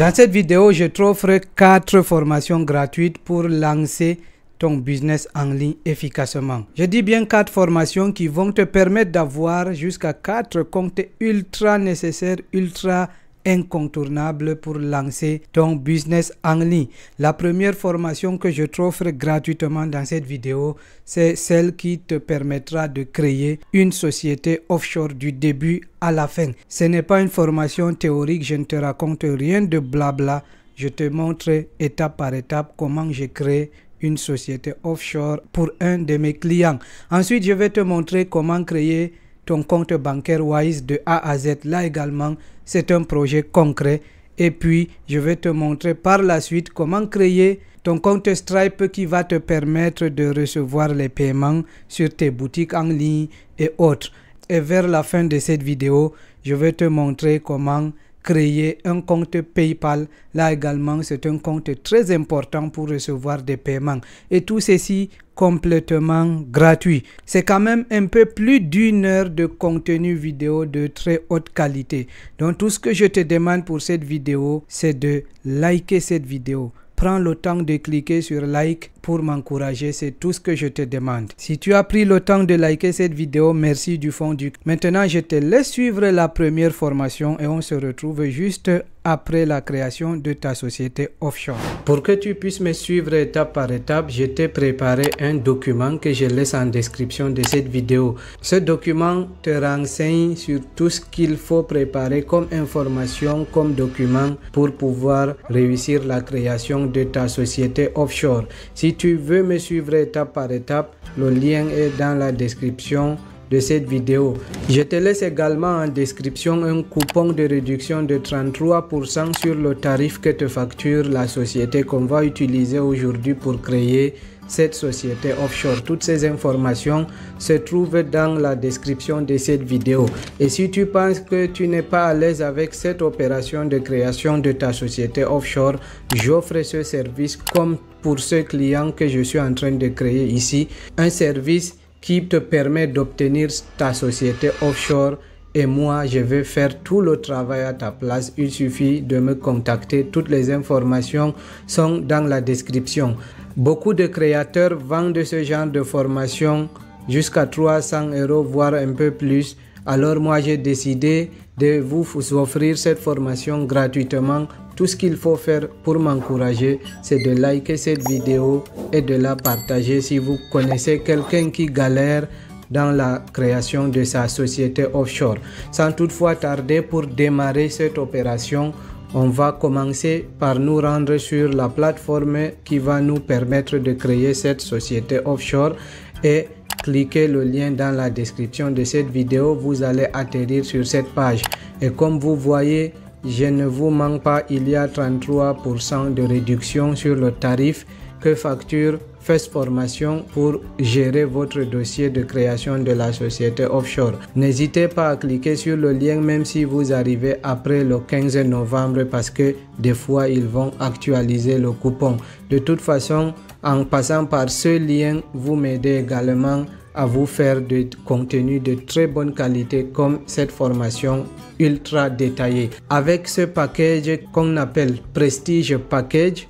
Dans cette vidéo, je t'offre 4 formations gratuites pour lancer ton business en ligne efficacement. Je dis bien 4 formations qui vont te permettre d'avoir jusqu'à 4 comptes ultra nécessaires, ultra incontournables pour lancer ton business en ligne. La première formation que je t'offre gratuitement dans cette vidéo, c'est celle qui te permettra de créer une société offshore du début à la fin. Ce n'est pas une formation théorique, je ne te raconte rien de blabla. Je te montre étape par étape comment j'ai créé une société offshore pour un de mes clients. Ensuite, je vais te montrer comment créer ton compte bancaire Wise de A à Z. Là également, c'est un projet concret. Et puis, je vais te montrer par la suite comment créer ton compte Stripe qui va te permettre de recevoir les paiements sur tes boutiques en ligne et autres. Et vers la fin de cette vidéo, je vais te montrer comment créer un compte PayPal. Là également, c'est un compte très important pour recevoir des paiements. Et tout ceci complètement gratuit. C'est quand même un peu plus d'1 heure de contenu vidéo de très haute qualité. Donc tout ce que je te demande pour cette vidéo, c'est de liker cette vidéo. Prends le temps de cliquer sur like pour m'encourager, c'est tout ce que je te demande. Si tu as pris le temps de liker cette vidéo, merci du fond du cœur. Maintenant, je te laisse suivre la première formation et on se retrouve juste après la création de ta société offshore. Pour que tu puisses me suivre étape par étape, je t'ai préparé un document que je laisse en description de cette vidéo. Ce document te renseigne sur tout ce qu'il faut préparer comme information, comme document pour pouvoir réussir la création de ta société offshore. Si tu veux me suivre étape par étape, le lien est dans la description de cette vidéo. Je te laisse également en description un coupon de réduction de 33% sur le tarif que te facture la société qu'on va utiliser aujourd'hui pour créer cette société offshore. Toutes ces informations se trouvent dans la description de cette vidéo. Et si tu penses que tu n'es pas à l'aise avec cette opération de création de ta société offshore, j'offre ce service comme pour ce client que je suis en train de créer ici. Un service qui te permet d'obtenir ta société offshore et moi je vais faire tout le travail à ta place. Il suffit de me contacter. Toutes les informations sont dans la description. Beaucoup de créateurs vendent ce genre de formation jusqu'à 300 €, voire un peu plus. Alors moi j'ai décidé de vous offrir cette formation gratuitement. Tout ce qu'il faut faire pour m'encourager, c'est de liker cette vidéo et de la partager si vous connaissez quelqu'un qui galère dans la création de sa société offshore. Sans toutefois tarder, pour démarrer cette opération, on va commencer par nous rendre sur la plateforme qui va nous permettre de créer cette société offshore et cliquez le lien dans la description de cette vidéo. Vous allez atterrir sur cette page et comme vous voyez, je ne vous manque pas, il y a 33% de réduction sur le tarif que facture First Formation pour gérer votre dossier de création de la société offshore. N'hésitez pas à cliquer sur le lien même si vous arrivez après le 15 novembre parce que des fois ils vont actualiser le coupon. De toute façon, en passant par ce lien, vous m'aidez également à vous faire du contenu de très bonne qualité comme cette formation ultra détaillée. Avec ce package qu'on appelle Prestige Package,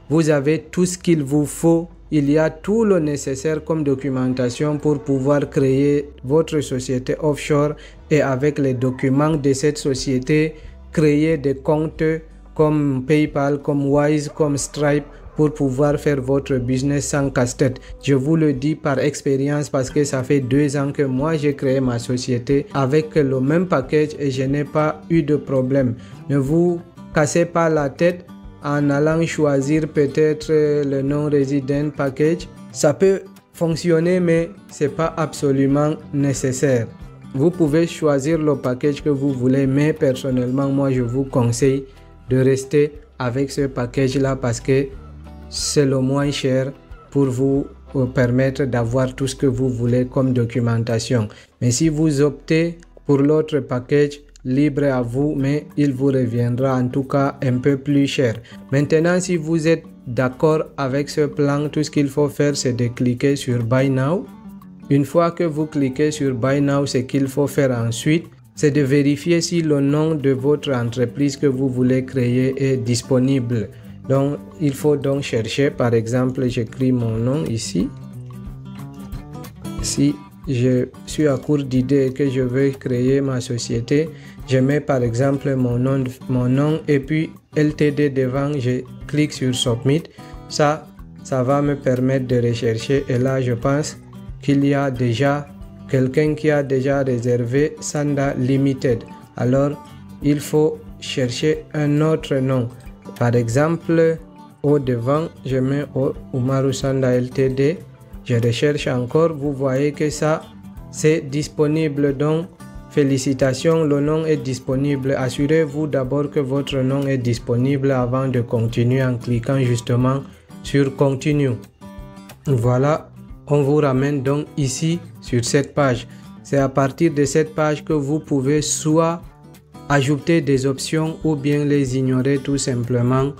vous avez tout ce qu'il vous faut. Il y a tout le nécessaire comme documentation pour pouvoir créer votre société offshore et avec les documents de cette société, créer des comptes comme PayPal, comme Wise, comme Stripe pour pouvoir faire votre business sans casse-tête. Je vous le dis par expérience parce que ça fait 2 ans que moi j'ai créé ma société avec le même package et je n'ai pas eu de problème. Ne vous cassez pas la tête en allant choisir peut-être le non-resident package. Ça peut fonctionner mais c'est pas absolument nécessaire. Vous pouvez choisir le package que vous voulez mais personnellement moi je vous conseille de rester avec ce package là parce que c'est le moins cher pour vous permettre d'avoir tout ce que vous voulez comme documentation. Mais si vous optez pour l'autre package, libre à vous, mais il vous reviendra en tout cas un peu plus cher. Maintenant, si vous êtes d'accord avec ce plan, tout ce qu'il faut faire, c'est de cliquer sur Buy Now. Une fois que vous cliquez sur Buy Now, ce qu'il faut faire ensuite, c'est de vérifier si le nom de votre entreprise que vous voulez créer est disponible. Donc, il faut donc chercher, par exemple, j'écris mon nom ici. Si je suis à court d'idées et que je veux créer ma société, je mets par exemple mon nom et puis LTD devant, je clique sur Submit. Ça va me permettre de rechercher et là, je pense qu'il y a déjà quelqu'un qui a déjà réservé Sanda Limited. Alors, il faut chercher un autre nom. Par exemple, au devant, je mets Umaru Sanda LTD. Je recherche encore. Vous voyez que ça, c'est disponible. Donc, félicitations, le nom est disponible. Assurez-vous d'abord que votre nom est disponible avant de continuer en cliquant justement sur Continue. Voilà, on vous ramène donc ici sur cette page. C'est à partir de cette page que vous pouvez soit ajouter des options ou bien les ignorer tout simplement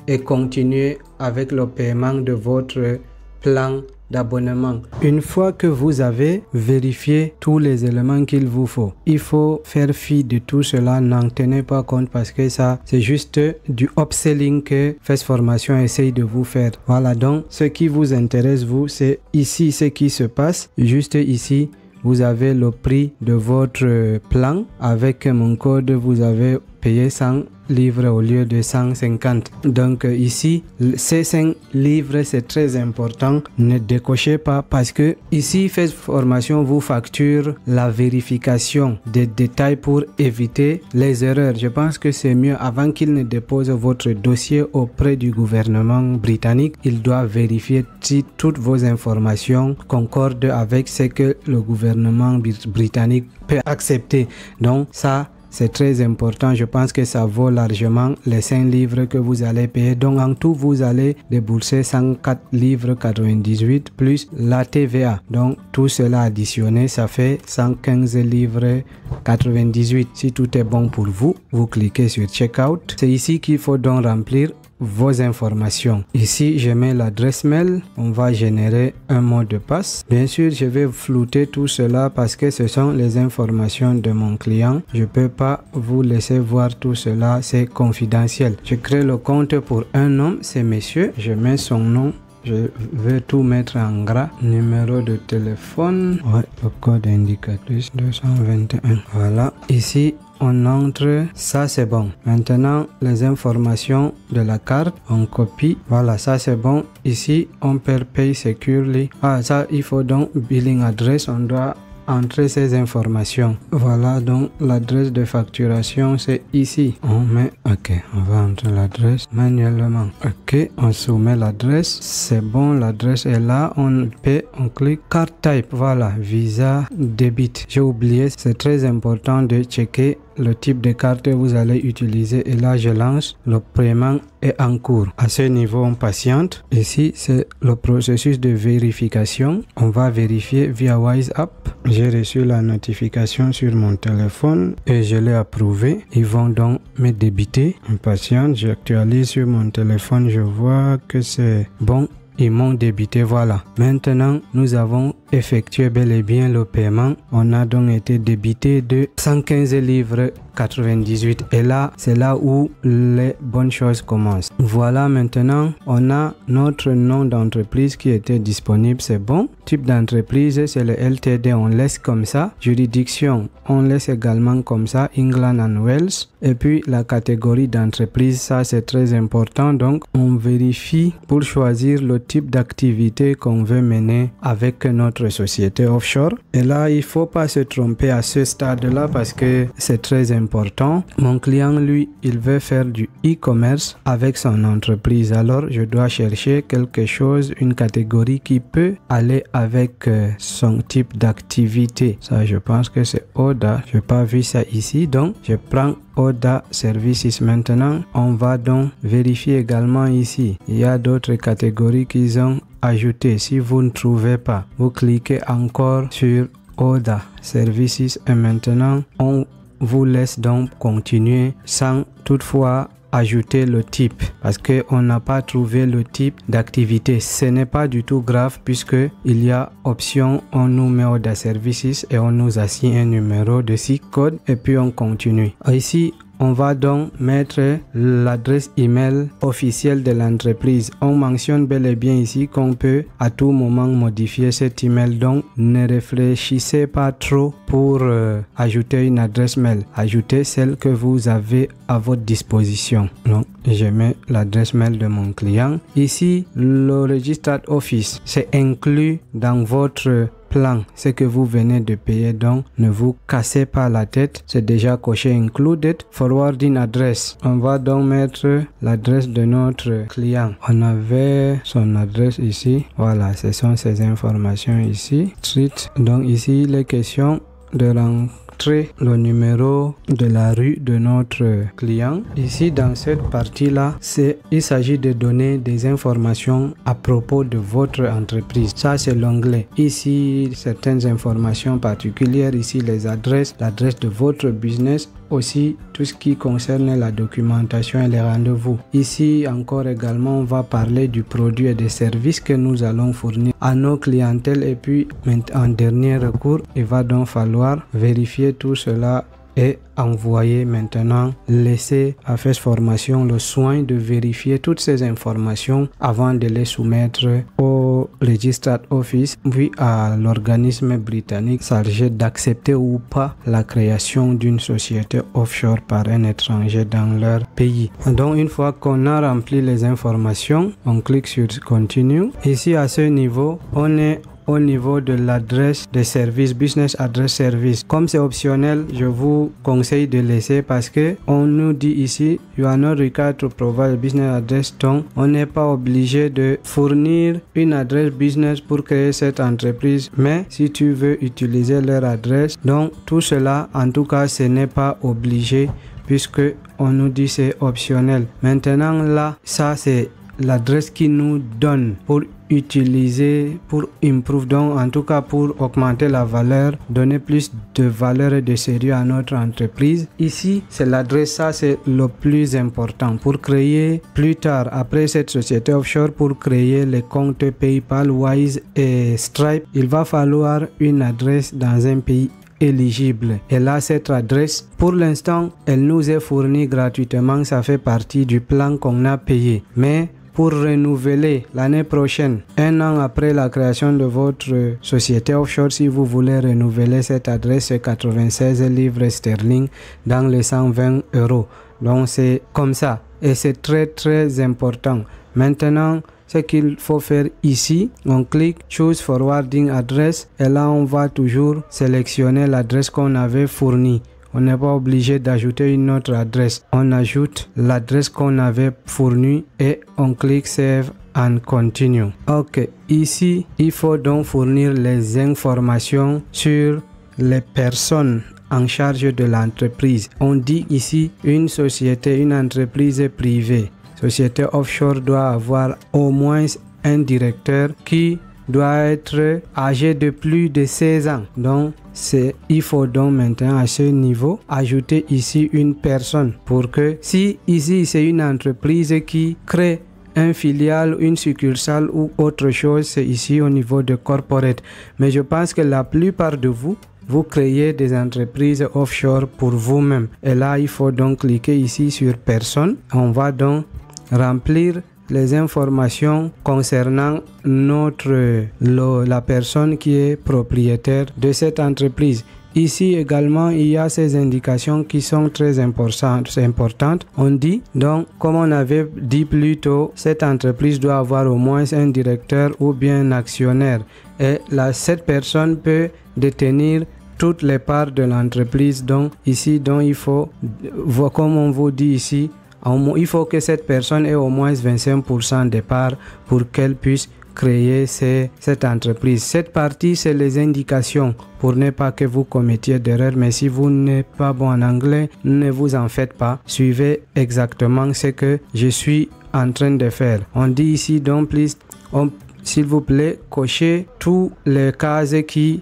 et continuer avec le paiement de votre plan d'abonnement. Une fois que vous avez vérifié tous les éléments qu'il vous faut, il faut faire fi de tout cela, n'en tenez pas compte parce que ça c'est juste du upselling que Fest Formation essaye de vous faire. Voilà, donc ce qui vous intéresse vous, c'est ici ce qui se passe. Juste ici vous avez le prix de votre plan. Avec mon code vous avez payé 100 livres au lieu de 150. Donc ici, ces 5 livres, c'est très important. Ne décochez pas parce que ici, Fest Formation vous facture la vérification des détails pour éviter les erreurs. Je pense que c'est mieux avant qu'il ne dépose votre dossier auprès du gouvernement britannique. Il doit vérifier si toutes vos informations concordent avec ce que le gouvernement britannique peut accepter. Donc ça, c'est très important. Je pense que ça vaut largement les 5 livres que vous allez payer. Donc en tout, vous allez débourser 104 livres 98 plus la TVA. Donc tout cela additionné, ça fait 115 livres 98. Si tout est bon pour vous, vous cliquez sur Checkout. C'est ici qu'il faut donc remplir vos informations. Ici, je mets l'adresse mail. On va générer un mot de passe. Bien sûr, je vais flouter tout cela parce que ce sont les informations de mon client. Je peux pas vous laisser voir tout cela. C'est confidentiel. Je crée le compte pour un homme. C'est monsieur. Je mets son nom. Je vais tout mettre en gras. Numéro de téléphone. Ouais, le code indicatrice 221. Voilà. Ici, on entre, ça c'est bon. Maintenant, les informations de la carte, on copie. Voilà, ça c'est bon. Ici, on peut payer securely. Ah, ça, il faut donc billing address. On doit entrer ces informations. Voilà, donc l'adresse de facturation, c'est ici. On met, ok, on va entrer l'adresse manuellement. Ok, on soumet l'adresse. C'est bon, l'adresse est là. On paie, on clique card type. Voilà, Visa, débit. J'ai oublié, c'est très important de checker le type de carte que vous allez utiliser et là je lance, le paiement est en cours. À ce niveau on patiente. Ici c'est le processus de vérification. On va vérifier via WiseApp. J'ai reçu la notification sur mon téléphone et je l'ai approuvé. Ils vont donc me débiter. On patiente, j'actualise sur mon téléphone, je vois que c'est bon. Ils m'ont débité, voilà. Maintenant, nous avons effectué bel et bien le paiement. On a donc été débité de 115 livres 98. Et là, c'est là où les bonnes choses commencent. Voilà, maintenant, on a notre nom d'entreprise qui était disponible, c'est bon. Type d'entreprise, c'est le LTD, on laisse comme ça. Juridiction, on laisse également comme ça, England and Wales. Et puis, la catégorie d'entreprise, ça c'est très important. Donc, on vérifie pour choisir le type d'activité qu'on veut mener avec notre société offshore. Et là, il ne faut pas se tromper à ce stade-là parce que c'est très important. Mon client, lui, il veut faire du e-commerce avec son entreprise. Alors, je dois chercher quelque chose, une catégorie qui peut aller avec son type d'activité. Ça, je pense que c'est ODA. Je n'ai pas vu ça ici. Donc, je prends ODA Services. Maintenant, on va donc vérifier également ici. Il y a d'autres catégories qu'ils ont ajoutées. Si vous ne trouvez pas, vous cliquez encore sur ODA Services et maintenant, on vous laisse donc continuer sans toutefois ajouter le type parce qu'on n'a pas trouvé le type d'activité. Ce n'est pas du tout grave puisque il y a option on nous met Order Services et on nous assigne un numéro de SIC code et puis on continue. Ici, on va donc mettre l'adresse email officielle de l'entreprise. On mentionne bel et bien ici qu'on peut à tout moment modifier cet email. Donc, ne réfléchissez pas trop pour ajouter une adresse mail. Ajoutez celle que vous avez à votre disposition. Donc, je mets l'adresse mail de mon client. Ici, le Registered Office, c'est inclus dans votre plan, ce que vous venez de payer, donc ne vous cassez pas la tête, c'est déjà coché included. Forwarding address, on va donc mettre l'adresse de notre client. On avait son adresse ici, voilà, ce sont ces informations ici. Street, donc ici les questions de rentrer le numéro de la rue de notre client. Ici dans cette partie là, il s'agit de donner des informations à propos de votre entreprise. Ça c'est l'onglet. Ici certaines informations particulières, ici les adresses, l'adresse de votre business, aussi tout ce qui concerne la documentation et les rendez-vous. Ici encore également on va parler du produit et des services que nous allons fournir à nos clientèles et puis en dernier recours il va donc falloir vérifier tout cela et envoyer maintenant, laisser à FES Formation le soin de vérifier toutes ces informations avant de les soumettre au Registered Office puis à l'organisme britannique chargé d'accepter ou pas la création d'une société offshore par un étranger dans leur pays. Donc une fois qu'on a rempli les informations, on clique sur Continue. Ici à ce niveau, on est au niveau de l'adresse de service, Business Address Service. Comme c'est optionnel, je vous conseille de laisser parce que on nous dit ici, you are not required to provide a business address. Donc, on n'est pas obligé de fournir une adresse business pour créer cette entreprise. Mais si tu veux utiliser leur adresse, donc tout cela, en tout cas, ce n'est pas obligé puisque on nous dit c'est optionnel. Maintenant là, ça c'est l'adresse qui nous donne pour utiliser, pour improve, donc en tout cas pour augmenter la valeur, donner plus de valeur et de sérieux à notre entreprise. Ici c'est l'adresse, ça c'est le plus important pour créer plus tard après cette société offshore, pour créer les comptes PayPal, Wise et Stripe, il va falloir une adresse dans un pays éligible. Et là, cette adresse, pour l'instant, elle nous est fournie gratuitement. Ça fait partie du plan qu'on a payé. Mais pour renouveler l'année prochaine, un an après la création de votre société offshore, si vous voulez renouveler cette adresse, c'est 96 livres sterling dans les 120 €. Donc c'est comme ça. Et c'est très très important. Maintenant, ce qu'il faut faire ici, on clique Choose Forwarding Address et là on va toujours sélectionner l'adresse qu'on avait fournie. On n'est pas obligé d'ajouter une autre adresse. On ajoute l'adresse qu'on avait fournie et on clique Save and Continue. Ok, ici il faut donc fournir les informations sur les personnes en charge de l'entreprise. On dit ici une société, une entreprise privée. Société offshore doit avoir au moins un directeur qui doit être âgé de plus de 16 ans. Donc, il faut donc maintenant à ce niveau ajouter ici une personne pour que si ici c'est une entreprise qui crée un filiale, une succursale ou autre chose, c'est ici au niveau de corporate. Mais je pense que la plupart de vous créez des entreprises offshore pour vous-même. Et là, il faut donc cliquer ici sur personne. On va donc remplir les informations concernant la personne qui est propriétaire de cette entreprise. Ici également, il y a ces indications qui sont très importantes. On dit donc, comme on avait dit plus tôt, cette entreprise doit avoir au moins un directeur ou bien un actionnaire. Et là, cette personne peut détenir toutes les parts de l'entreprise. Donc ici, il faut, comme on vous dit ici, il faut que cette personne ait au moins 25% des parts pour qu'elle puisse créer cette entreprise. Cette partie, c'est les indications pour ne pas que vous commettiez d'erreur. Mais si vous n'êtes pas bon en anglais, ne vous en faites pas. Suivez exactement ce que je suis en train de faire. On dit ici, donc, s'il vous plaît, cochez tous les cases qui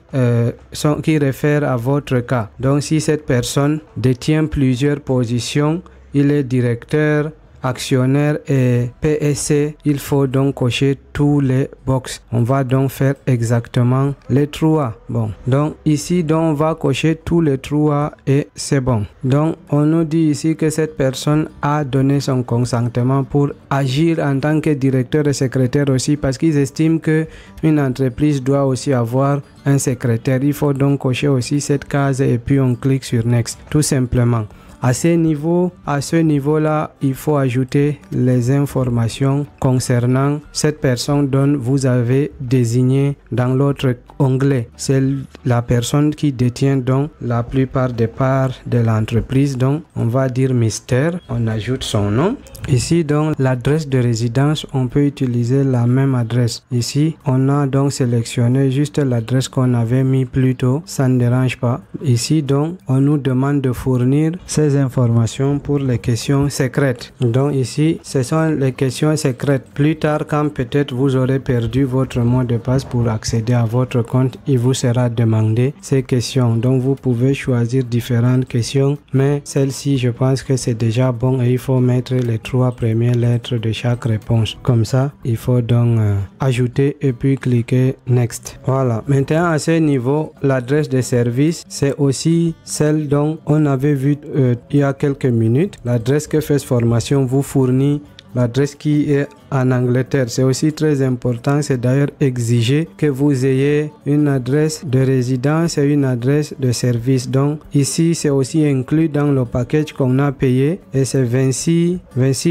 réfèrent à votre cas. Donc, si cette personne détient plusieurs positions il est directeur, actionnaire et PSC, il faut donc cocher tous les box. On va donc faire exactement les 3. Bon, donc ici donc on va cocher tous les 3 et c'est bon. Donc on nous dit ici que cette personne a donné son consentement pour agir en tant que directeur et secrétaire aussi, parce qu'ils estiment que une entreprise doit aussi avoir un secrétaire. Il faut donc cocher aussi cette case et puis on clique sur Next tout simplement. À ce niveau-là, il faut ajouter les informations concernant cette personne dont vous avez désigné dans l'autre onglet. C'est la personne qui détient donc la plupart des parts de l'entreprise. Donc, on va dire mystère. On ajoute son nom. Ici, donc, l'adresse de résidence, on peut utiliser la même adresse. Ici, on a donc sélectionné juste l'adresse qu'on avait mis plus tôt. Ça ne dérange pas. Ici, donc, on nous demande de fournir ces informations pour les questions secrètes. Donc ici, ce sont les questions secrètes. Plus tard, quand peut-être vous aurez perdu votre mot de passe pour accéder à votre compte, il vous sera demandé ces questions. Donc vous pouvez choisir différentes questions, mais celle-ci, je pense que c'est déjà bon et il faut mettre les 3 premières lettres de chaque réponse. Comme ça, il faut donc ajouter et puis cliquer Next. Voilà. Maintenant, à ce niveau, l'adresse de service, c'est aussi celle dont on avait vu il y a quelques minutes. L'adresse que FES Formation vous fournit, l'adresse qui est en Angleterre, c'est aussi très important. C'est d'ailleurs exigé que vous ayez une adresse de résidence et une adresse de service. Donc ici, c'est aussi inclus dans le package qu'on a payé et c'est 26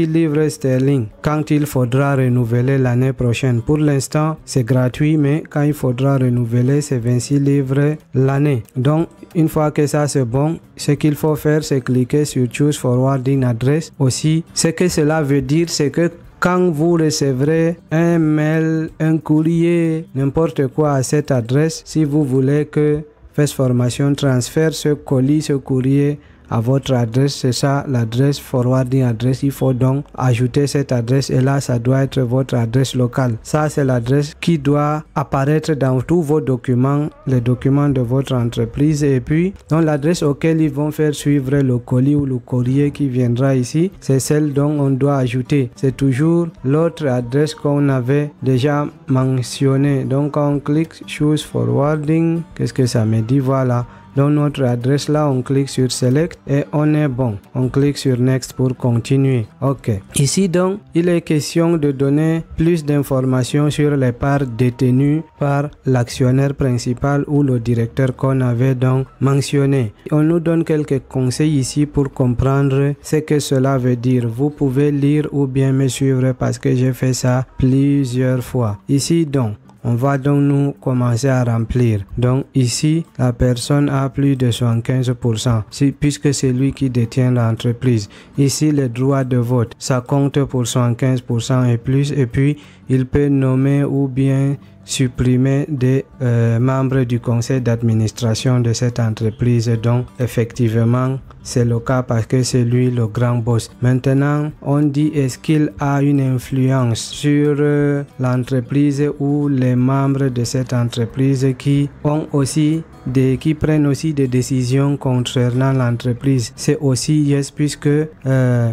livres sterling quand il faudra renouveler l'année prochaine. Pour l'instant, c'est gratuit, mais quand il faudra renouveler, c'est 26 livres l'année. Donc une fois que ça c'est bon, ce qu'il faut faire, c'est cliquer sur Choose Forwarding Address. Aussi, ce que cela veut dire, c'est que quand vous recevrez un mail, un courrier, n'importe quoi à cette adresse, si vous voulez que FES Formation transfère ce colis, ce courrier à votre adresse, c'est ça l'adresse forwarding adresse. Il faut donc ajouter cette adresse et là ça doit être votre adresse locale. Ça c'est l'adresse qui doit apparaître dans tous vos documents, les documents de votre entreprise, et puis donc l'adresse auquel ils vont faire suivre le colis ou le courrier qui viendra ici, c'est celle dont on doit ajouter. C'est toujours l'autre adresse qu'on avait déjà mentionné. Donc on clique Choose Forwarding. Qu'est-ce que ça me dit? Voilà. Dans notre adresse là, on clique sur Select et on est bon. On clique sur Next pour continuer. Ok. Ici donc, il est question de donner plus d'informations sur les parts détenues par l'actionnaire principal ou le directeur qu'on avait donc mentionné. On nous donne quelques conseils ici pour comprendre ce que cela veut dire. Vous pouvez lire ou bien me suivre parce que j'ai fait ça plusieurs fois. Ici donc, on va donc nous commencer à remplir. Donc ici, la personne a plus de 75%, puisque c'est lui qui détient l'entreprise. Ici, les droits de vote, ça compte pour 75% et plus. Et puis, il peut nommer ou bien supprimer des membres du conseil d'administration de cette entreprise. Donc, effectivement, c'est le cas parce que c'est lui le grand boss. Maintenant, on dit est-ce qu'il a une influence sur l'entreprise ou les membres de cette entreprise qui prennent aussi des décisions concernant l'entreprise. C'est aussi yes, puisque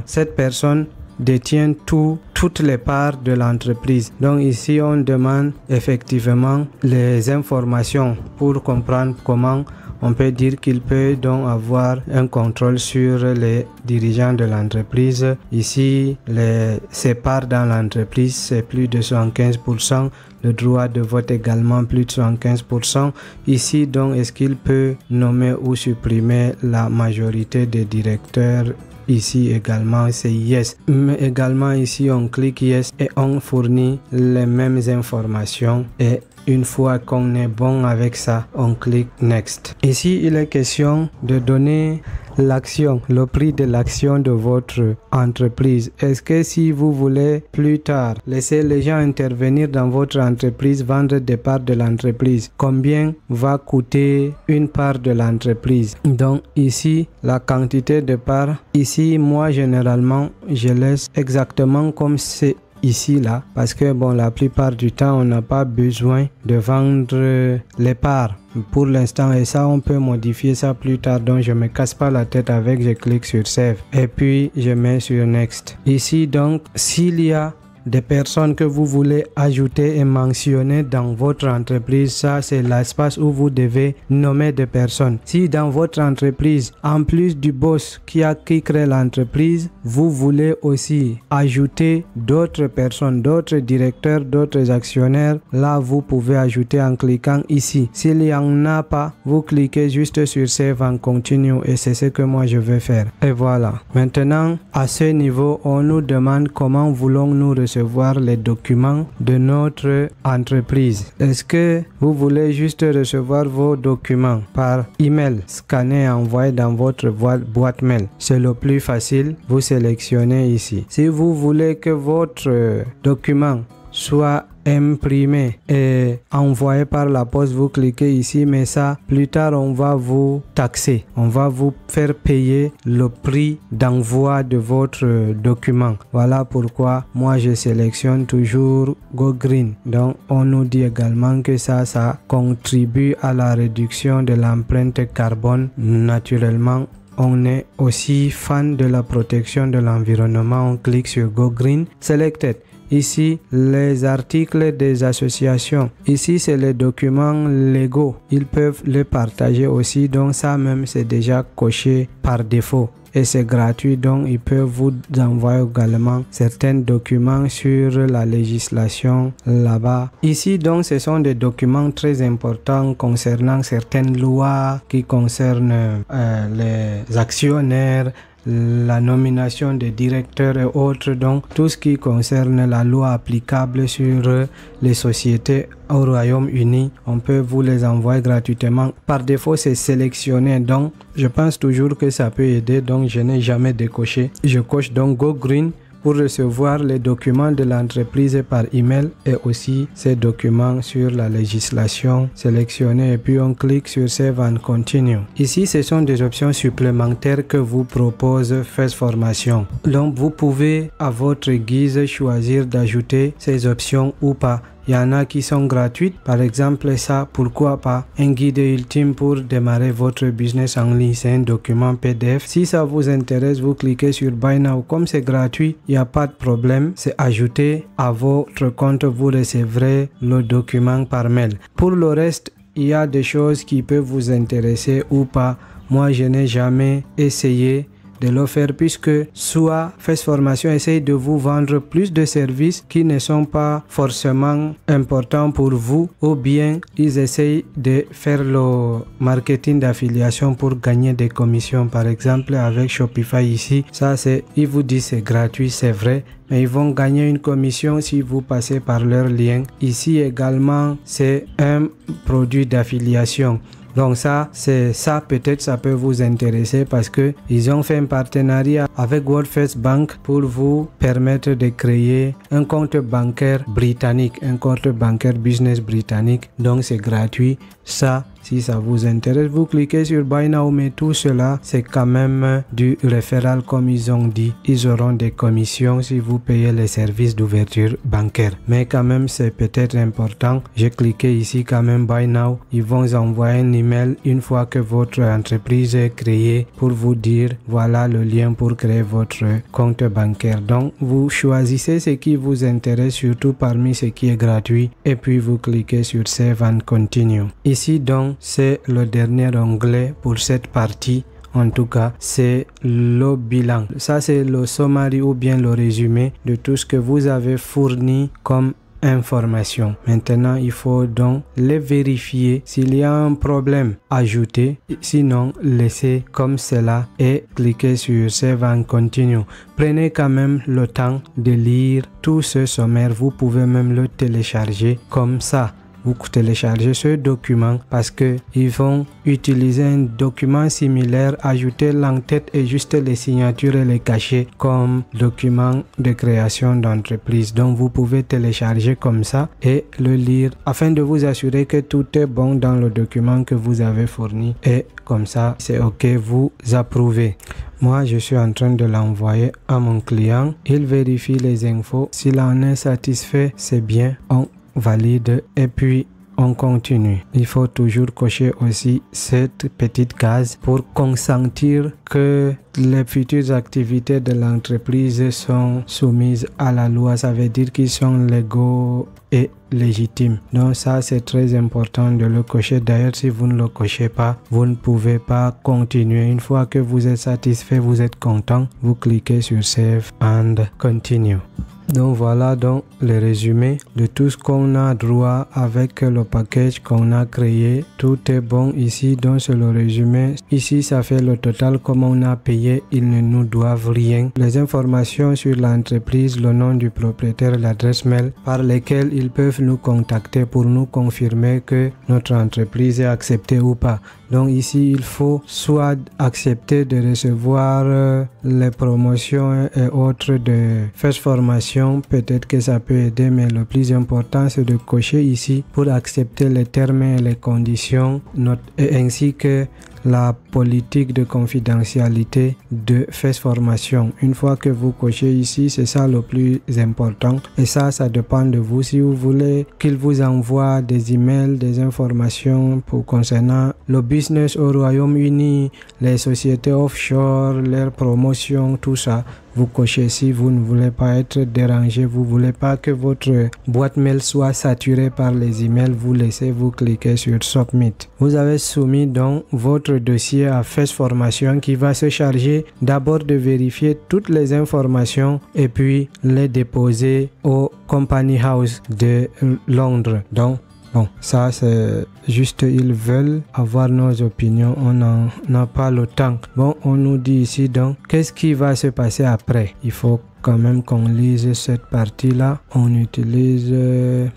cette personne détient toutes les parts de l'entreprise. Donc ici, on demande effectivement les informations pour comprendre comment on peut dire qu'il peut donc avoir un contrôle sur les dirigeants de l'entreprise. Ici, ses parts dans l'entreprise, c'est plus de 75%. Le droit de vote également plus de 75%. Ici, donc, est-ce qu'il peut nommer ou supprimer la majorité des directeurs? Ici également c'est yes, mais également ici on clique yes et on fournit les mêmes informations, et une fois qu'on est bon avec ça, on clique next. Ici il est question de donner l'action, le prix de l'action de votre entreprise. Est-ce que si vous voulez plus tard laisser les gens intervenir dans votre entreprise, vendre des parts de l'entreprise, combien va coûter une part de l'entreprise? Donc ici la quantité de parts, ici moi généralement je laisse exactement comme c'est ici là, parce que bon, la plupart du temps on n'a pas besoin de vendre les parts pour l'instant, et ça on peut modifier ça plus tard, donc je me casse pas la tête avec. Je clique sur Save et puis je mets sur Next. Ici donc, s'il y a des personnes que vous voulez ajouter et mentionner dans votre entreprise, ça c'est l'espace où vous devez nommer des personnes. Si dans votre entreprise, en plus du boss qui crée l'entreprise, vous voulez aussi ajouter d'autres personnes, d'autres directeurs, d'autres actionnaires, là vous pouvez ajouter en cliquant ici. S'il n'y en a pas, vous cliquez juste sur Save and Continue, et c'est ce que moi je vais faire. Et voilà. Maintenant, à ce niveau, on nous demande comment voulons-nous recevoir les documents de notre entreprise. Est-ce que vous voulez juste recevoir vos documents par email, scanner et envoyer dans votre boîte mail? C'est le plus facile. Vous sélectionnez ici. Si vous voulez que votre document soit imprimé et envoyé par la poste, vous cliquez ici, mais ça plus tard on va vous taxer, on va vous faire payer le prix d'envoi de votre document. Voilà pourquoi moi je sélectionne toujours Go Green. Donc on nous dit également que ça contribue à la réduction de l'empreinte carbone. Naturellement, on est aussi fan de la protection de l'environnement. On clique sur Go Green Selected. Ici, les articles des associations. Ici, c'est les documents légaux. Ils peuvent les partager aussi. Donc, ça même, c'est déjà coché par défaut. Et c'est gratuit. Donc, ils peuvent vous envoyer également certains documents sur la législation là-bas. Ici, donc, ce sont des documents très importants concernant certaines lois qui concernent les actionnaires, la nomination des directeurs et autres, donc tout ce qui concerne la loi applicable sur les sociétés au Royaume-Uni, on peut vous les envoyer gratuitement. Par défaut, c'est sélectionné, donc je pense toujours que ça peut aider, donc je n'ai jamais décoché. Je coche donc Go Green pour recevoir les documents de l'entreprise par email et aussi ces documents sur la législation sélectionnée, et puis on clique sur Save and Continue. Ici, ce sont des options supplémentaires que vous propose First Formation. Donc, vous pouvez à votre guise choisir d'ajouter ces options ou pas. Il y en a qui sont gratuites, par exemple ça, pourquoi pas un guide ultime pour démarrer votre business en ligne, c'est un document PDF. Si ça vous intéresse, vous cliquez sur Buy Now. Comme c'est gratuit, il n'y a pas de problème, c'est ajouté à votre compte, vous recevrez le document par mail. Pour le reste, il y a des choses qui peuvent vous intéresser ou pas. Moi, je n'ai jamais essayé de le faire, puisque soit First Formation essaye de vous vendre plus de services qui ne sont pas forcément importants pour vous, ou bien ils essayent de faire le marketing d'affiliation pour gagner des commissions. Par exemple, avec Shopify ici, ça c'est, ils vous disent c'est gratuit, c'est vrai, mais ils vont gagner une commission si vous passez par leur lien. Ici également, c'est un produit d'affiliation. Donc ça, c'est ça, peut-être ça peut vous intéresser parce que ils ont fait un partenariat avec World First Bank pour vous permettre de créer un compte bancaire britannique, un compte bancaire business britannique. Donc c'est gratuit. Ça, si ça vous intéresse, vous cliquez sur Buy Now, mais tout cela, c'est quand même du référal comme ils ont dit. Ils auront des commissions si vous payez les services d'ouverture bancaire. Mais quand même, c'est peut-être important. J'ai cliqué ici quand même Buy Now. Ils vont envoyer un email une fois que votre entreprise est créée pour vous dire voilà le lien pour créer votre compte bancaire. Donc, vous choisissez ce qui vous intéresse, surtout parmi ce qui est gratuit, et puis vous cliquez sur Save and Continue. Ici donc, c'est le dernier onglet pour cette partie. En tout cas, c'est le bilan. Ça, c'est le summary ou bien le résumé de tout ce que vous avez fourni comme information. Maintenant, il faut donc les vérifier. S'il y a un problème, ajouter. Sinon, laissez comme cela et cliquez sur Save and Continue. Prenez quand même le temps de lire tout ce sommaire. Vous pouvez même le télécharger comme ça. vous téléchargez ce document parce que ils vont utiliser un document similaire, ajouter l'entête et juste les signatures et les cachets comme document de création d'entreprise. Donc vous pouvez télécharger comme ça et le lire afin de vous assurer que tout est bon dans le document que vous avez fourni, et comme ça c'est ok, vous approuvez. Moi, je suis en train de l'envoyer à mon client. Il vérifie les infos. S'il en est satisfait, c'est bien. On valide et puis on continue. Il faut toujours cocher aussi cette petite case pour consentir que les futures activités de l'entreprise sont soumises à la loi. Ça veut dire qu'ils sont légaux et légitimes. Donc ça, c'est très important de le cocher. D'ailleurs, si vous ne le cochez pas, vous ne pouvez pas continuer. Une fois que vous êtes satisfait, vous êtes content, vous cliquez sur Save and Continue. Donc voilà donc le résumé de tout ce qu'on a droit avec le package qu'on a créé. Tout est bon ici, donc c'est le résumé. Ici ça fait le total, comme on a payé, ils ne nous doivent rien. Les informations sur l'entreprise, le nom du propriétaire, l'adresse mail par lesquelles ils peuvent nous contacter pour nous confirmer que notre entreprise est acceptée ou pas. Donc ici, il faut soit accepter de recevoir les promotions et autres de First Formation. Peut-être que ça peut aider, mais le plus important, c'est de cocher ici pour accepter les termes et les conditions, et ainsi que la politique de confidentialité de First Formation. Une fois que vous cochez ici, c'est ça le plus important. Et ça dépend de vous. Si vous voulez qu'il vous envoie des emails, des informations concernant le business au Royaume-Uni, les sociétés offshore, leurs promotions, tout ça, vous cochez. Si vous ne voulez pas être dérangé, vous ne voulez pas que votre boîte mail soit saturée par les emails, vous cliquez sur Submit. Vous avez soumis donc votre dossier à First Formation qui va se charger d'abord de vérifier toutes les informations et puis les déposer au Company House de Londres. Donc bon, ça c'est juste, ils veulent avoir nos opinions, on n'a pas le temps. Bon, on nous dit ici donc, qu'est-ce qui va se passer après? Il faut quand même qu'on lise cette partie-là. On utilise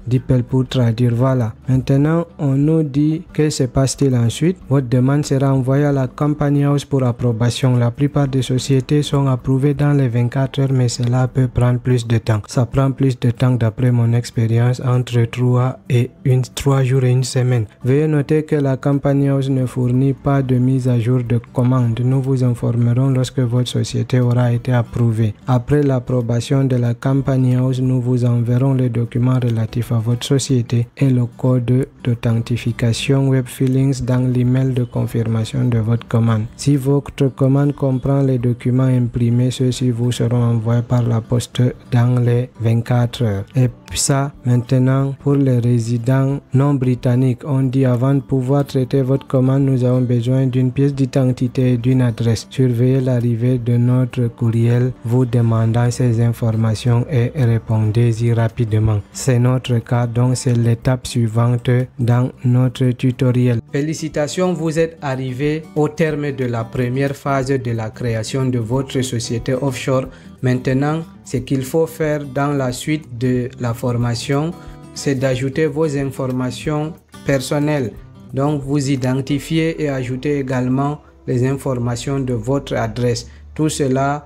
DeepL pour traduire. Voilà. Maintenant, on nous dit que se passe-t-il ensuite. Votre demande sera envoyée à la Company House pour approbation. La plupart des sociétés sont approuvées dans les 24 heures, mais cela peut prendre plus de temps. Ça prend plus de temps d'après mon expérience, entre 3 jours et une semaine. Veuillez noter que la Company House ne fournit pas de mise à jour de commande. Nous vous informerons lorsque votre société aura été approuvée. Après l'approbation de la Company House, nous vous enverrons les documents relatifs à votre société et le code d'authentification Web Fillings dans l'email de confirmation de votre commande. Si votre commande comprend les documents imprimés, ceux-ci vous seront envoyés par la poste dans les 24 heures. Et ça, maintenant, pour les résidents non britanniques, on dit avant de pouvoir traiter votre commande, nous avons besoin d'une pièce d'identité et d'une adresse. Surveillez l'arrivée de notre courriel vous demandant ces informations et répondez-y rapidement. C'est notre cas, donc c'est l'étape suivante dans notre tutoriel. Félicitations, vous êtes arrivé au terme de la première phase de la création de votre société offshore. Maintenant, ce qu'il faut faire dans la suite de la formation, c'est d'ajouter vos informations personnelles. Donc, vous identifiez et ajoutez également les informations de votre adresse. Tout cela,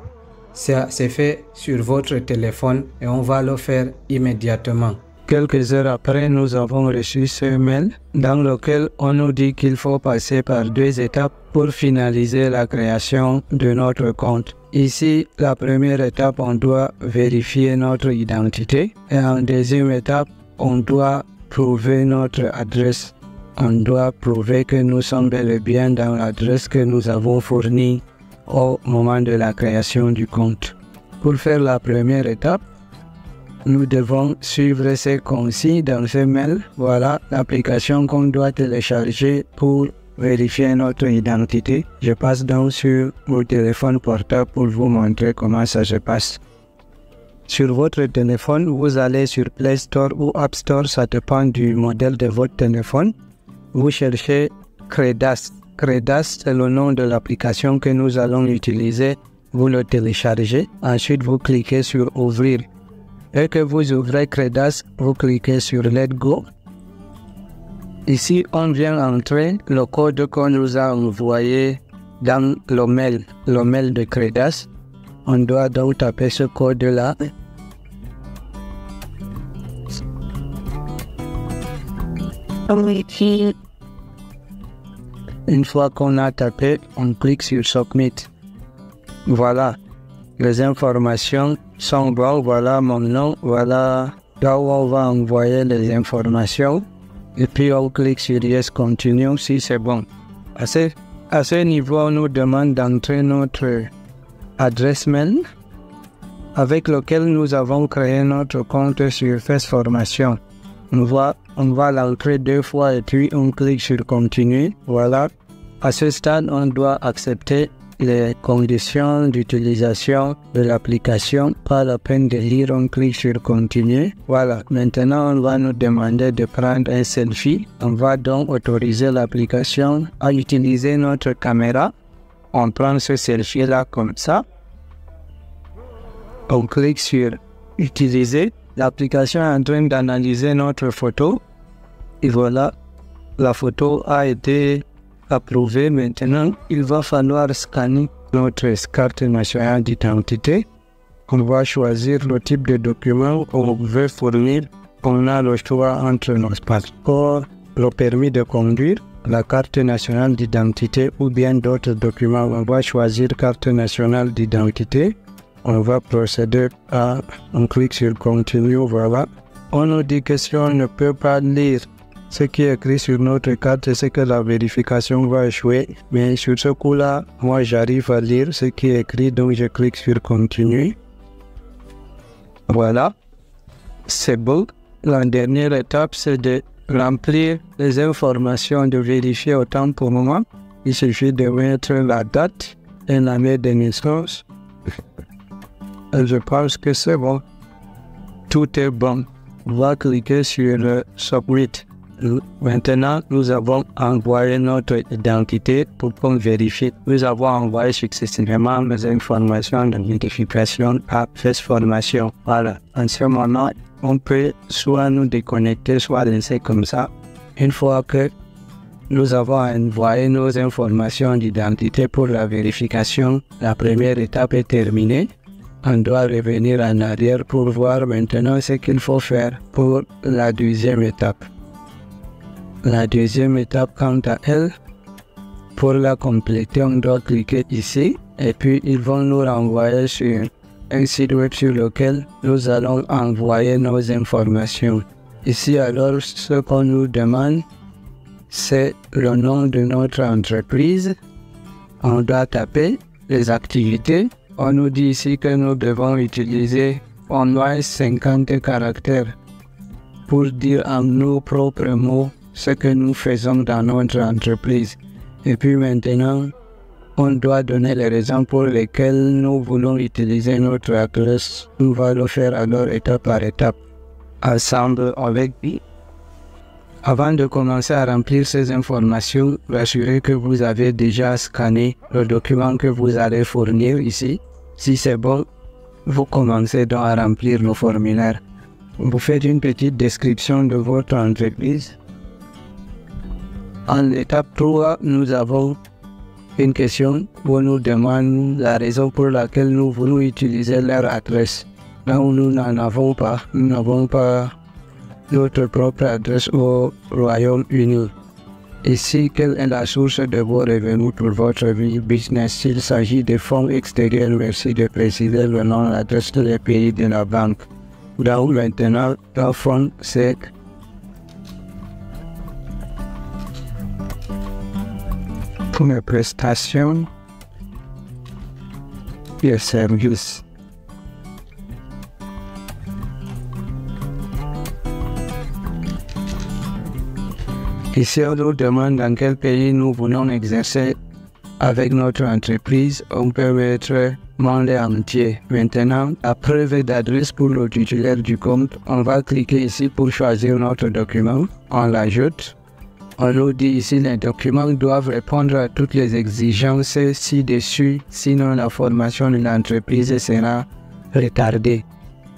c'est fait sur votre téléphone et on va le faire immédiatement. Quelques heures après, nous avons reçu ce mail dans lequel on nous dit qu'il faut passer par 2 étapes pour finaliser la création de notre compte. Ici, la première étape, on doit vérifier notre identité et en deuxième étape, on doit prouver notre adresse. On doit prouver que nous sommes bel et bien dans l'adresse que nous avons fournie au moment de la création du compte. Pour faire la première étape, nous devons suivre ces consignes dans ce mail. Voilà l'application qu'on doit télécharger pour vérifier notre identité. Je passe donc sur mon téléphone portable pour vous montrer comment ça se passe. Sur votre téléphone, vous allez sur Play Store ou App Store, ça dépend du modèle de votre téléphone. Vous cherchez Credas. Credas, c'est le nom de l'application que nous allons utiliser. Vous le téléchargez. Ensuite, vous cliquez sur Ouvrir. Et que vous ouvrez Credas, vous cliquez sur Let Go. Ici, on vient entrer le code qu'on nous a envoyé dans le mail de Credas. On doit donc taper ce code-là. Une fois qu'on a tapé, on clique sur Submit. Voilà, les informations sont bonnes. Voilà mon nom, voilà là où on va envoyer les informations. Et puis on clique sur Yes Continue si c'est bon. À ce niveau, on nous demande d'entrer notre adresse mail avec lequel nous avons créé notre compte sur Face Formation. On va l'entrer 2 fois et puis on clique sur Continuer. Voilà. À ce stade, on doit accepter les conditions d'utilisation de l'application. Pas la peine de lire, on clique sur Continuer. Voilà. Maintenant, on va nous demander de prendre un selfie. On va donc autoriser l'application à utiliser notre caméra. On prend ce selfie-là comme ça. On clique sur Utiliser. L'application est en train d'analyser notre photo. Et voilà, la photo a été approuvée. Maintenant, il va falloir scanner notre carte nationale d'identité. On va choisir le type de document qu'on veut fournir. On a le choix entre notre passeport, le permis de conduire, la carte nationale d'identité ou bien d'autres documents. On va choisir carte nationale d'identité. On va procéder on clique sur Continue, voilà. On nous dit que si on ne peut pas lire ce qui est écrit sur notre carte, c'est que la vérification va échouer. Mais sur ce coup-là, moi j'arrive à lire ce qui est écrit, donc je clique sur Continue. Voilà, c'est bon. La dernière étape, c'est de remplir les informations, de vérifier autant pour moi. Il suffit de mettre la date et l'année de naissance. Je pense que c'est bon. Tout est bon. On va cliquer sur Submit. Maintenant, nous avons envoyé notre identité pour qu'on vérifie. Nous avons envoyé successivement les informations de l'identification à Face Formation. Voilà. En ce moment, on peut soit nous déconnecter, soit laisser comme ça. Une fois que nous avons envoyé nos informations d'identité pour la vérification, la première étape est terminée. On doit revenir en arrière pour voir maintenant ce qu'il faut faire pour la deuxième étape. La deuxième étape, quant à elle, pour la compléter, on doit cliquer ici et puis ils vont nous renvoyer sur un site web sur lequel nous allons envoyer nos informations. Ici alors, ce qu'on nous demande, c'est le nom de notre entreprise. On doit taper les activités. On nous dit ici que nous devons utiliser au moins 50 caractères pour dire en nos propres mots ce que nous faisons dans notre entreprise. Et puis maintenant, on doit donner les raisons pour lesquelles nous voulons utiliser notre adresse. On va le faire alors étape par étape, ensemble avec lui. Avant de commencer à remplir ces informations, rassurez que vous avez déjà scanné le document que vous allez fournir ici. Si c'est bon, vous commencez donc à remplir le formulaire. Vous faites une petite description de votre entreprise. En étape 3, nous avons une question où on nous demande la raison pour laquelle nous voulons utiliser leur adresse. Là où nous n'en avons pas, nous n'avons pas notre propre adresse au Royaume-Uni. Ici, quelle est la source de vos revenus pour votre vie business? S'il s'agit de fonds extérieurs, merci de préciser le nom et l'adresse de les pays de la banque. Donc maintenant, le fonds, c'est pour les prestations et services. Ici, on nous demande dans quel pays nous voulons exercer avec notre entreprise. On peut mettre monde entier. Maintenant, la preuve d'adresse pour le titulaire du compte, on va cliquer ici pour choisir notre document. On l'ajoute. On nous dit ici les documents doivent répondre à toutes les exigences ci-dessus, sinon la formation de l'entreprise sera retardée.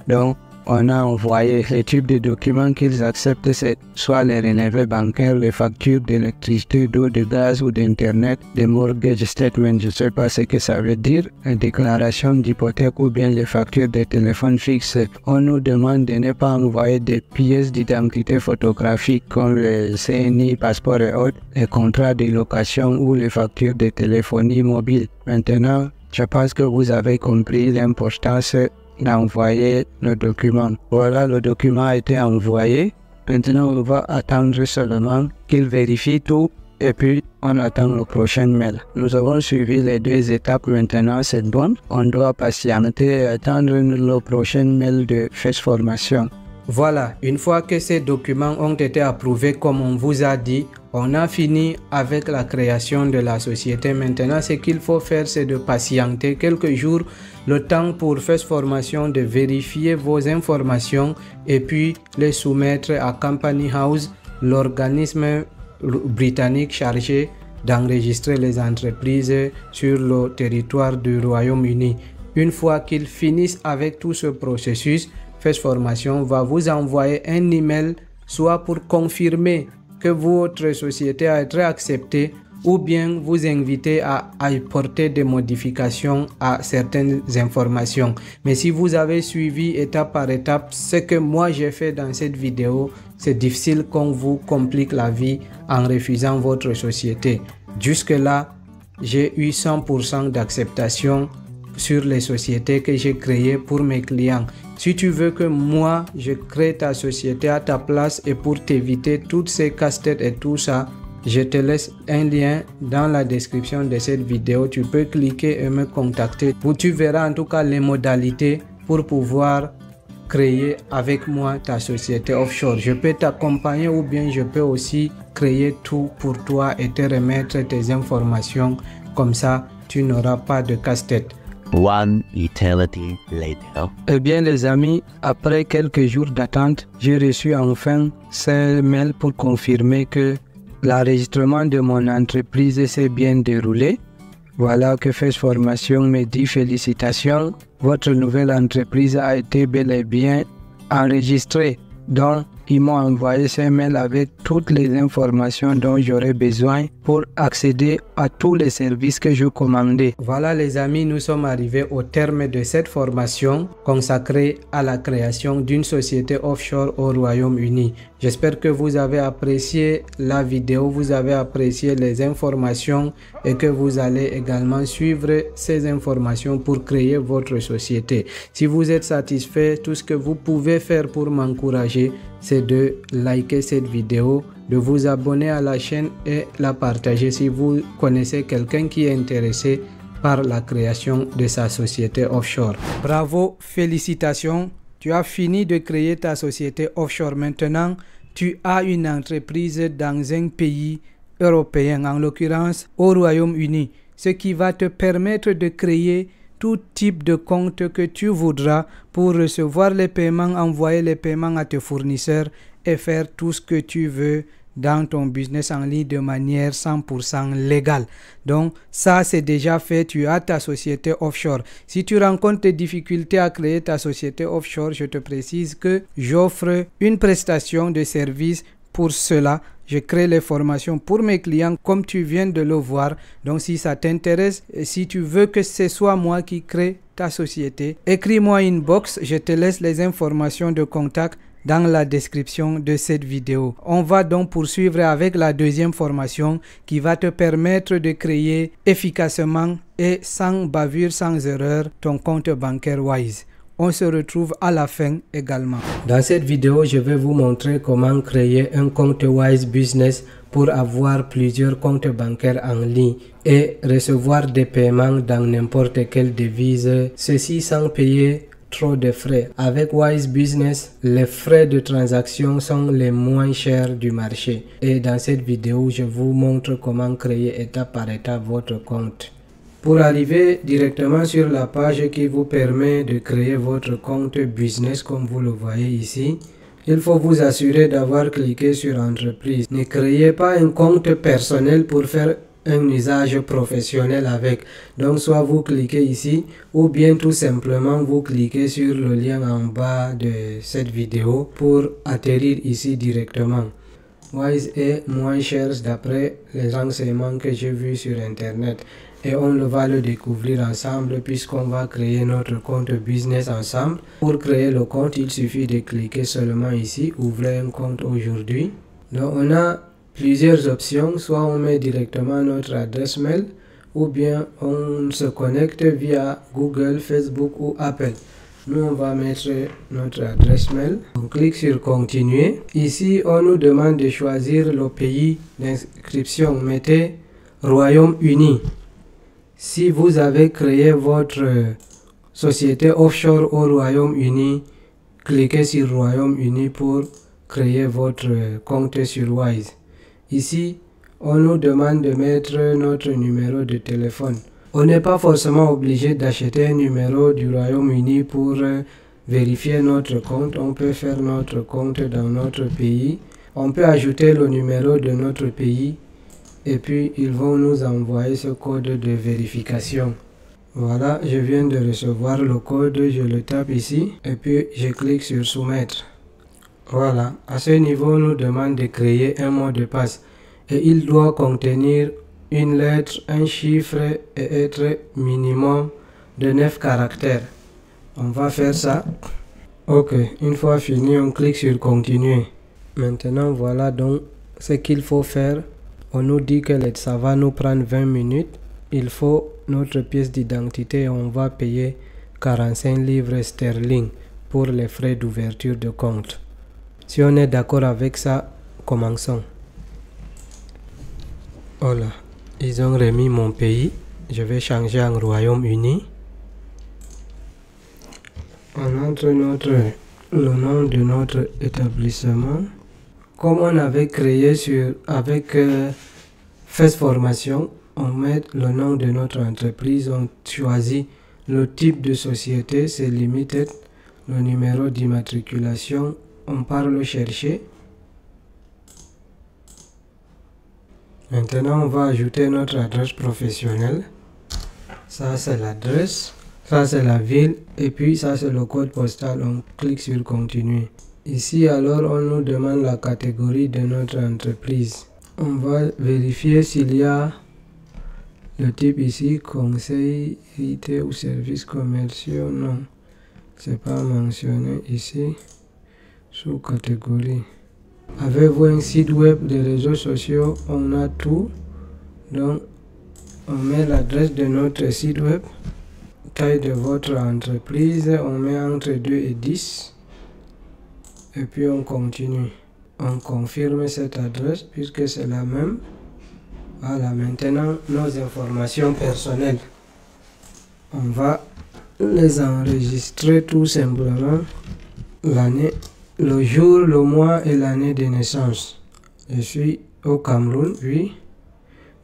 Donc, on a envoyé les types de documents qu'ils acceptent, c'est soit les relevés bancaires, les factures d'électricité, d'eau, de gaz ou d'internet, des mortgage statements, je ne sais pas ce que ça veut dire, les déclarations d'hypothèque ou bien les factures de téléphone fixe. On nous demande de ne pas envoyer des pièces d'identité photographiques comme le CNI, passeport et autres, les contrats de location ou les factures de téléphonie mobile. Maintenant, je pense que vous avez compris l'importance d'envoyer le document. Voilà, le document a été envoyé. Maintenant, on va attendre seulement qu'il vérifie tout et puis on attend le prochain mail. Nous avons suivi les 2 étapes. Maintenant, c'est bon. On doit patienter et attendre le prochain mail de Face Formation. Voilà, une fois que ces documents ont été approuvés comme on vous a dit, on a fini avec la création de la société. Maintenant, ce qu'il faut faire, c'est de patienter quelques jours, le temps pour Face Formation de vérifier vos informations et puis les soumettre à Company House, l'organisme britannique chargé d'enregistrer les entreprises sur le territoire du Royaume-Uni. Une fois qu'ils finissent avec tout ce processus, Face Formation va vous envoyer un email soit pour confirmer que votre société a été acceptée ou bien vous inviter à apporter des modifications à certaines informations. Mais si vous avez suivi étape par étape ce que moi j'ai fait dans cette vidéo, c'est difficile qu'on vous complique la vie en refusant votre société. Jusque-là, j'ai eu 100% d'acceptation sur les sociétés que j'ai créées pour mes clients. Si tu veux que moi, je crée ta société à ta place et pour t'éviter toutes ces casse-têtes et tout ça, je te laisse un lien dans la description de cette vidéo. Tu peux cliquer et me contacter. Où tu verras en tout cas les modalités pour pouvoir créer avec moi ta société offshore. Je peux t'accompagner ou bien je peux aussi créer tout pour toi et te remettre tes informations. Comme ça, tu n'auras pas de casse-tête. One eternity later. Eh bien les amis, après quelques jours d'attente, j'ai reçu enfin ce mail pour confirmer que l'enregistrement de mon entreprise s'est bien déroulé. Voilà que Face Formation me dit félicitations, votre nouvelle entreprise a été bel et bien enregistrée. Donc, ils m'ont envoyé ce mail avec toutes les informations dont j'aurais besoin pour accéder à tous les services que je commandais. Voilà les amis, nous sommes arrivés au terme de cette formation consacrée à la création d'une société offshore au Royaume-Uni. J'espère que vous avez apprécié la vidéo, vous avez apprécié les informations et que vous allez également suivre ces informations pour créer votre société. Si vous êtes satisfait, tout ce que vous pouvez faire pour m'encourager, c'est de liker cette vidéo, de vous abonner à la chaîne et la partager si vous connaissez quelqu'un qui est intéressé par la création de sa société offshore. Bravo, félicitations, tu as fini de créer ta société offshore. Maintenant, tu as une entreprise dans un pays européen, en l'occurrence au Royaume-Uni, ce qui va te permettre de créer tout type de compte que tu voudras pour recevoir les paiements, envoyer les paiements à tes fournisseurs et faire tout ce que tu veux dans ton business en ligne de manière 100% légale. Donc ça c'est déjà fait, tu as ta société offshore. Si tu rencontres des difficultés à créer ta société offshore, je te précise que j'offre une prestation de service pour cela. Je crée les formations pour mes clients comme tu viens de le voir. Donc si ça t'intéresse, si tu veux que ce soit moi qui crée ta société, écris-moi inbox, je te laisse les informations de contact dans la description de cette vidéo. On va donc poursuivre avec la deuxième formation qui va te permettre de créer efficacement et sans bavure, sans erreur, ton compte bancaire Wise. On se retrouve à la fin également. Dans cette vidéo, je vais vous montrer comment créer un compte Wise Business pour avoir plusieurs comptes bancaires en ligne et recevoir des paiements dans n'importe quelle devise, ceci sans payer trop de frais. Avec Wise Business, les frais de transaction sont les moins chers du marché. Et dans cette vidéo, je vous montre comment créer étape par étape votre compte. Pour arriver directement sur la page qui vous permet de créer votre compte business comme vous le voyez ici, il faut vous assurer d'avoir cliqué sur entreprise. Ne créez pas un compte personnel pour faire un usage professionnel avec. Donc soit vous cliquez ici ou bien tout simplement vous cliquez sur le lien en bas de cette vidéo pour atterrir ici directement. Wise est moins cher d'après les renseignements que j'ai vus sur internet et on va le découvrir ensemble puisqu'on va créer notre compte business ensemble. Pour créer le compte, il suffit de cliquer seulement ici, ouvrez un compte aujourd'hui. Donc on a plusieurs options, soit on met directement notre adresse mail ou bien on se connecte via Google, Facebook ou Apple. Nous, on va mettre notre adresse mail. On clique sur continuer. Ici, on nous demande de choisir le pays d'inscription. Mettez Royaume-Uni. Si vous avez créé votre société offshore au Royaume-Uni, cliquez sur Royaume-Uni pour créer votre compte sur Wise. Ici, on nous demande de mettre notre numéro de téléphone. On n'est pas forcément obligé d'acheter un numéro du Royaume-Uni pour vérifier notre compte. On peut faire notre compte dans notre pays. On peut ajouter le numéro de notre pays et puis ils vont nous envoyer ce code de vérification. Voilà, je viens de recevoir le code, je le tape ici et puis je clique sur soumettre. Voilà, à ce niveau, on nous demande de créer un mot de passe et il doit contenir une lettre, un chiffre et être minimum de 9 caractères. On va faire ça. Ok, une fois fini, on clique sur continuer. Maintenant, voilà donc ce qu'il faut faire. On nous dit que ça va nous prendre 20 minutes. Il faut notre pièce d'identité. On va payer 45 livres sterling pour les frais d'ouverture de compte. Si on est d'accord avec ça, commençons. Voilà. Ils ont remis mon pays. Je vais changer en Royaume-Uni. On entre le nom de notre établissement. Comme on avait créé avec Fest Formation, on met le nom de notre entreprise. On choisit le type de société, c'est Limited. Le numéro d'immatriculation, on part le chercher. Maintenant, on va ajouter notre adresse professionnelle. Ça, c'est l'adresse. Ça, c'est la ville. Et puis, ça, c'est le code postal. On clique sur continuer. Ici, alors, on nous demande la catégorie de notre entreprise. On va vérifier s'il y a le type ici, conseil, IT ou services commerciaux. Non, c'est pas mentionné ici. Sous catégorie. Avez-vous un site web, des réseaux sociaux? On a tout. Donc, on met l'adresse de notre site web. Taille de votre entreprise, on met entre 2 et 10. Et puis on continue. On confirme cette adresse puisque c'est la même. Voilà, maintenant nos informations personnelles. On va les enregistrer tout simplement. L'année, le jour, le mois et l'année de naissance. Je suis au Cameroun, oui.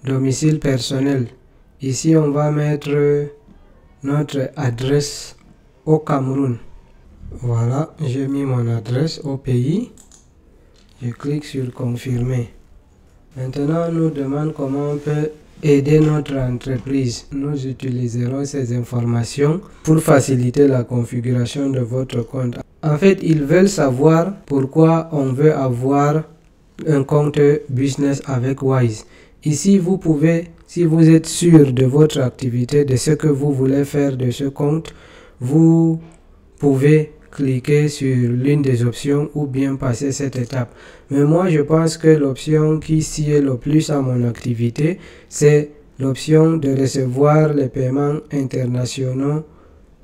Domicile personnel. Ici, on va mettre notre adresse au Cameroun. Voilà, j'ai mis mon adresse au pays. Je clique sur confirmer. Maintenant, on nous demande comment on peut aider notre entreprise. Nous utiliserons ces informations pour faciliter la configuration de votre compte. En fait, ils veulent savoir pourquoi on veut avoir un compte business avec Wise. Ici, vous pouvez, si vous êtes sûr de votre activité, de ce que vous voulez faire de ce compte, vous pouvez cliquer sur l'une des options ou bien passer cette étape. Mais moi, je pense que l'option qui s'y est le plus à mon activité, c'est l'option de recevoir les paiements internationaux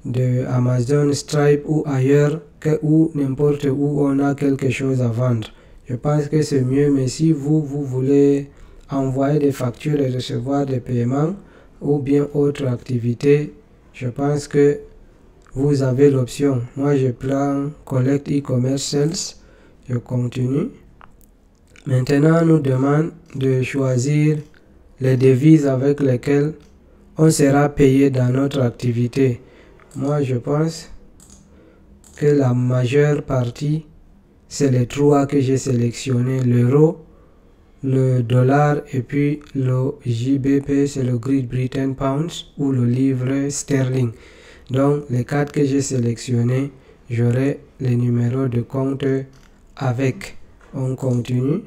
de Amazon, Stripe ou ailleurs, ou n'importe où on a quelque chose à vendre. Je pense que c'est mieux, mais si vous voulez envoyer des factures et recevoir des paiements ou bien autre activité, je pense que vous avez l'option. Moi, je prends Collect e-commerce sales. Je continue. Maintenant, on nous demande de choisir les devises avec lesquelles on sera payé dans notre activité. Moi, je pense que la majeure partie, c'est les trois que j'ai sélectionnés. L'euro, le dollar et puis le JBP, c'est le Great Britain Pounds ou le livre sterling. Donc les cartes que j'ai sélectionnées, j'aurai les numéros de compte avec. On continue.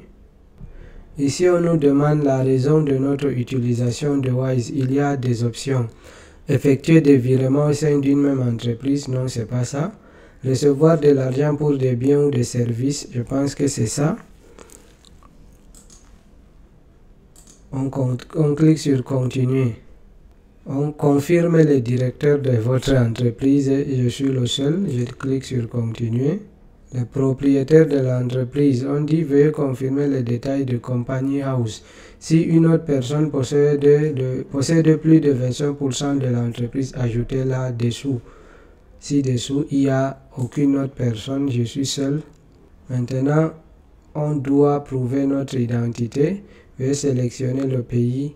Ici on nous demande la raison de notre utilisation de Wise. Il y a des options. Effectuer des virements au sein d'une même entreprise, non c'est pas ça. Recevoir de l'argent pour des biens ou des services, je pense que c'est ça. On clique sur continuer. On confirme les directeurs de votre entreprise. Je suis le seul. Je clique sur continuer. Le propriétaire de l'entreprise. On dit veuillez confirmer les détails de Company House. Si une autre personne possède plus de 25% de l'entreprise, ajoutez-la dessous. Si dessous il n'y a aucune autre personne, je suis seul. Maintenant, on doit prouver notre identité. Veuillez sélectionner le pays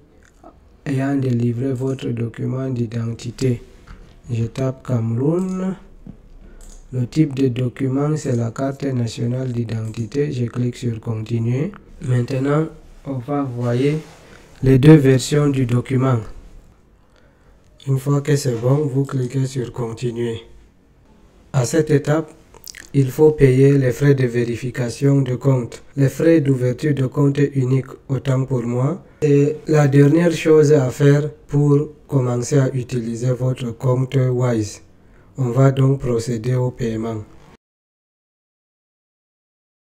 ayant délivré votre document d'identité. Je tape Cameroun. Le type de document, c'est la carte nationale d'identité. Je clique sur continuer. Maintenant, on va voir les deux versions du document. Une fois que c'est bon, vous cliquez sur continuer. À cette étape, il faut payer les frais de vérification de compte. Les frais d'ouverture de compte unique, autant pour moi. C'est la dernière chose à faire pour commencer à utiliser votre compte Wise. On va donc procéder au paiement.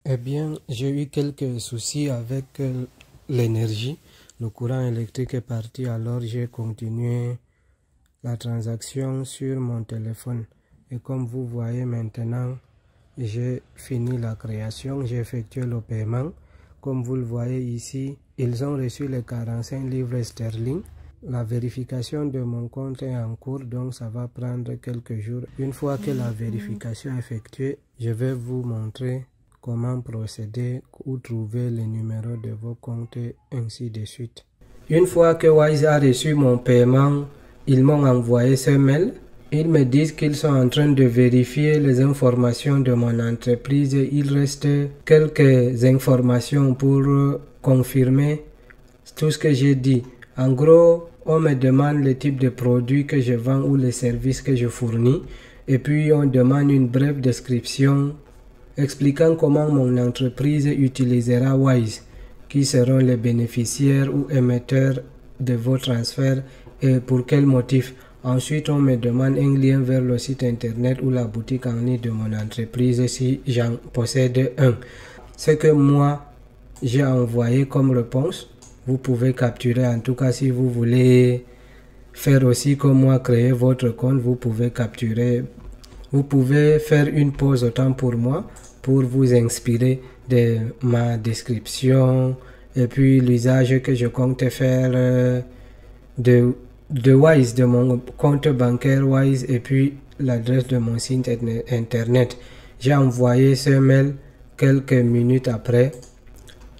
Eh bien, j'ai eu quelques soucis avec l'énergie. Le courant électrique est parti, alors j'ai continué la transaction sur mon téléphone. Et comme vous voyez maintenant, j'ai fini la création, j'ai effectué le paiement. Comme vous le voyez ici, ils ont reçu les 45 livres sterling. La vérification de mon compte est en cours, donc ça va prendre quelques jours. Une fois que la vérification est effectuée, je vais vous montrer comment procéder ou trouver les numéros de vos comptes, ainsi de suite. Une fois que Wise a reçu mon paiement, ils m'ont envoyé ce mail. Ils me disent qu'ils sont en train de vérifier les informations de mon entreprise. Il reste quelques informations pour confirmer tout ce que j'ai dit. En gros, on me demande le type de produit que je vends ou les services que je fournis. Et puis, on demande une brève description expliquant comment mon entreprise utilisera Wise, qui seront les bénéficiaires ou émetteurs de vos transferts et pour quel motif. Ensuite, on me demande un lien vers le site internet ou la boutique en ligne de mon entreprise si j'en possède un. Ce que moi, j'ai envoyé comme réponse, vous pouvez capturer. En tout cas, si vous voulez faire aussi comme moi, créer votre compte, vous pouvez capturer. Vous pouvez faire une pause autant pour moi, pour vous inspirer de ma description et puis l'usage que je compte faire de Wise, de mon compte bancaire Wise et puis l'adresse de mon site internet. J'ai envoyé ce mail quelques minutes après.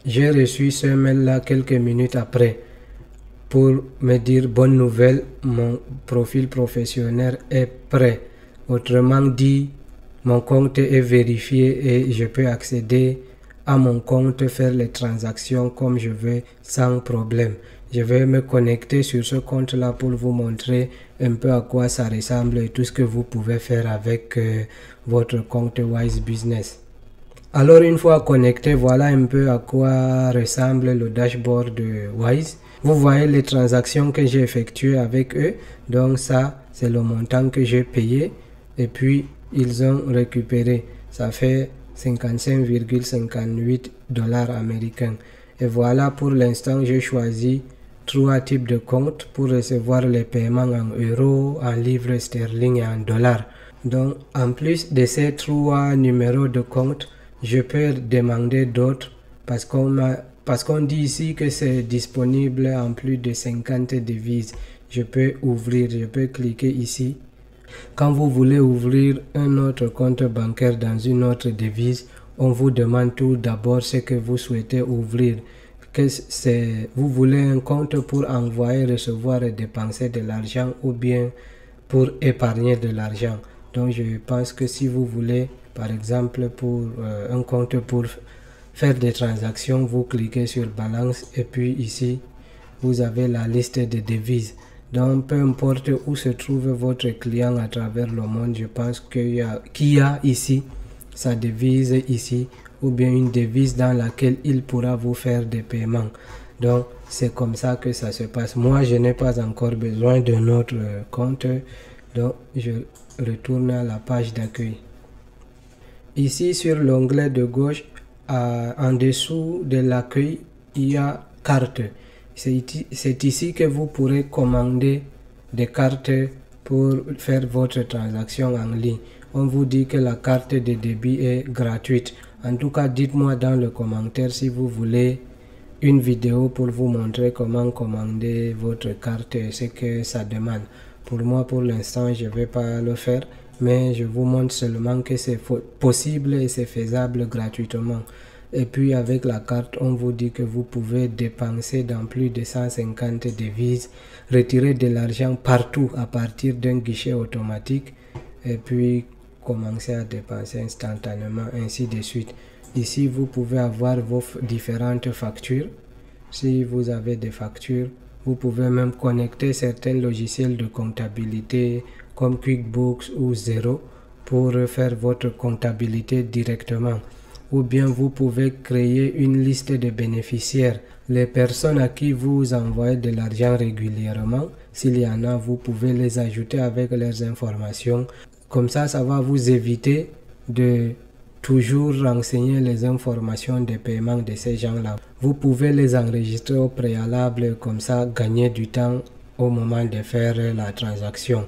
J'ai reçu ce mail là quelques minutes après pour me dire bonne nouvelle, mon profil professionnel est prêt. Autrement dit, mon compte est vérifié et je peux accéder à mon compte, faire les transactions comme je veux sans problème. Je vais me connecter sur ce compte là pour vous montrer un peu à quoi ça ressemble et tout ce que vous pouvez faire avec votre compte Wise Business. Alors une fois connecté, voilà un peu à quoi ressemble le dashboard de Wise. Vous voyez les transactions que j'ai effectuées avec eux. Donc ça, c'est le montant que j'ai payé. Et puis, ils ont récupéré. Ça fait 55,58 $ américains. Et voilà, pour l'instant, j'ai choisi 3 types de comptes pour recevoir les paiements en euros, en livres sterling et en dollars. Donc, en plus de ces 3 numéros de compte, je peux demander d'autres parce qu'on dit ici que c'est disponible en plus de 50 devises. Je peux ouvrir, je peux cliquer ici. Quand vous voulez ouvrir un autre compte bancaire dans une autre devise, on vous demande tout d'abord ce que vous souhaitez ouvrir. Vous voulez un compte pour envoyer, recevoir et dépenser de l'argent ou bien pour épargner de l'argent. Donc je pense que si vous voulez, par exemple, pour un compte pour faire des transactions, vous cliquez sur balance et puis ici, vous avez la liste de devises. Donc, peu importe où se trouve votre client à travers le monde, je pense qu'il y a ici sa devise ici, ou bien une devise dans laquelle il pourra vous faire des paiements. Donc, c'est comme ça que ça se passe. Moi, je n'ai pas encore besoin de notre compte. Donc, je retourne à la page d'accueil. Ici, sur l'onglet de gauche, en dessous de l'accueil, il y a carte. C'est ici que vous pourrez commander des cartes pour faire votre transaction en ligne. On vous dit que la carte de débit est gratuite. En tout cas, dites-moi dans le commentaire si vous voulez une vidéo pour vous montrer comment commander votre carte et ce que ça demande. Pour moi, pour l'instant, je ne vais pas le faire, mais je vous montre seulement que c'est possible et c'est faisable gratuitement. Et puis avec la carte, on vous dit que vous pouvez dépenser dans plus de 150 devises, retirer de l'argent partout à partir d'un guichet automatique et puis commencer à dépenser instantanément, ainsi de suite. Ici, vous pouvez avoir vos différentes factures. Si vous avez des factures, vous pouvez même connecter certains logiciels de comptabilité comme QuickBooks ou Xero pour faire votre comptabilité directement. Ou bien vous pouvez créer une liste de bénéficiaires. Les personnes à qui vous envoyez de l'argent régulièrement, s'il y en a, vous pouvez les ajouter avec leurs informations. Comme ça, ça va vous éviter de toujours renseigner les informations de paiement de ces gens-là. Vous pouvez les enregistrer au préalable, comme ça, gagner du temps au moment de faire la transaction.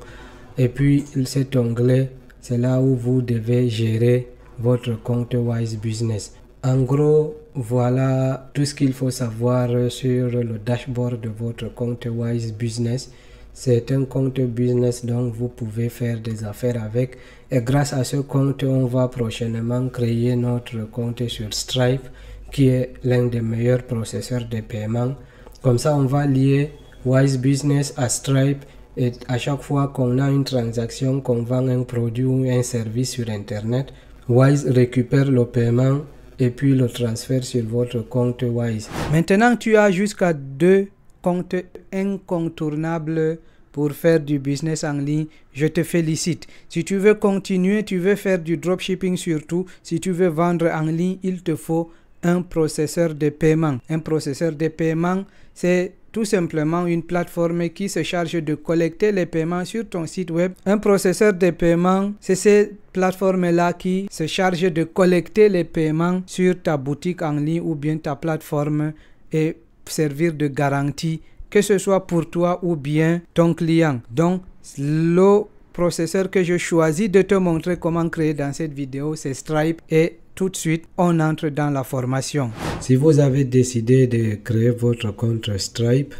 Et puis, cet onglet, c'est là où vous devez gérer votre compte Wise Business. En gros, voilà tout ce qu'il faut savoir sur le dashboard de votre compte Wise Business. C'est un compte business dont vous pouvez faire des affaires avec. Et grâce à ce compte, on va prochainement créer notre compte sur Stripe, qui est l'un des meilleurs processeurs de paiement. Comme ça, on va lier Wise Business à Stripe. Et à chaque fois qu'on a une transaction, qu'on vend un produit ou un service sur Internet, Wise récupère le paiement et puis le transfère sur votre compte Wise. Maintenant, tu as jusqu'à 2 comptes incontournables pour faire du business en ligne. Je te félicite. Si tu veux continuer, tu veux faire du dropshipping surtout, si tu veux vendre en ligne, il te faut un processeur de paiement. Un processeur de paiement, c'est tout simplement une plateforme qui se charge de collecter les paiements sur ton site web. Un processeur de paiement, c'est cette plateforme-là qui se charge de collecter les paiements sur ta boutique en ligne ou bien ta plateforme et servir de garantie, que ce soit pour toi ou bien ton client. Donc, le processeur que je choisis de te montrer comment créer dans cette vidéo, c'est Stripe, et tout de suite, on entre dans la formation. Si vous avez décidé de créer votre compte Stripe,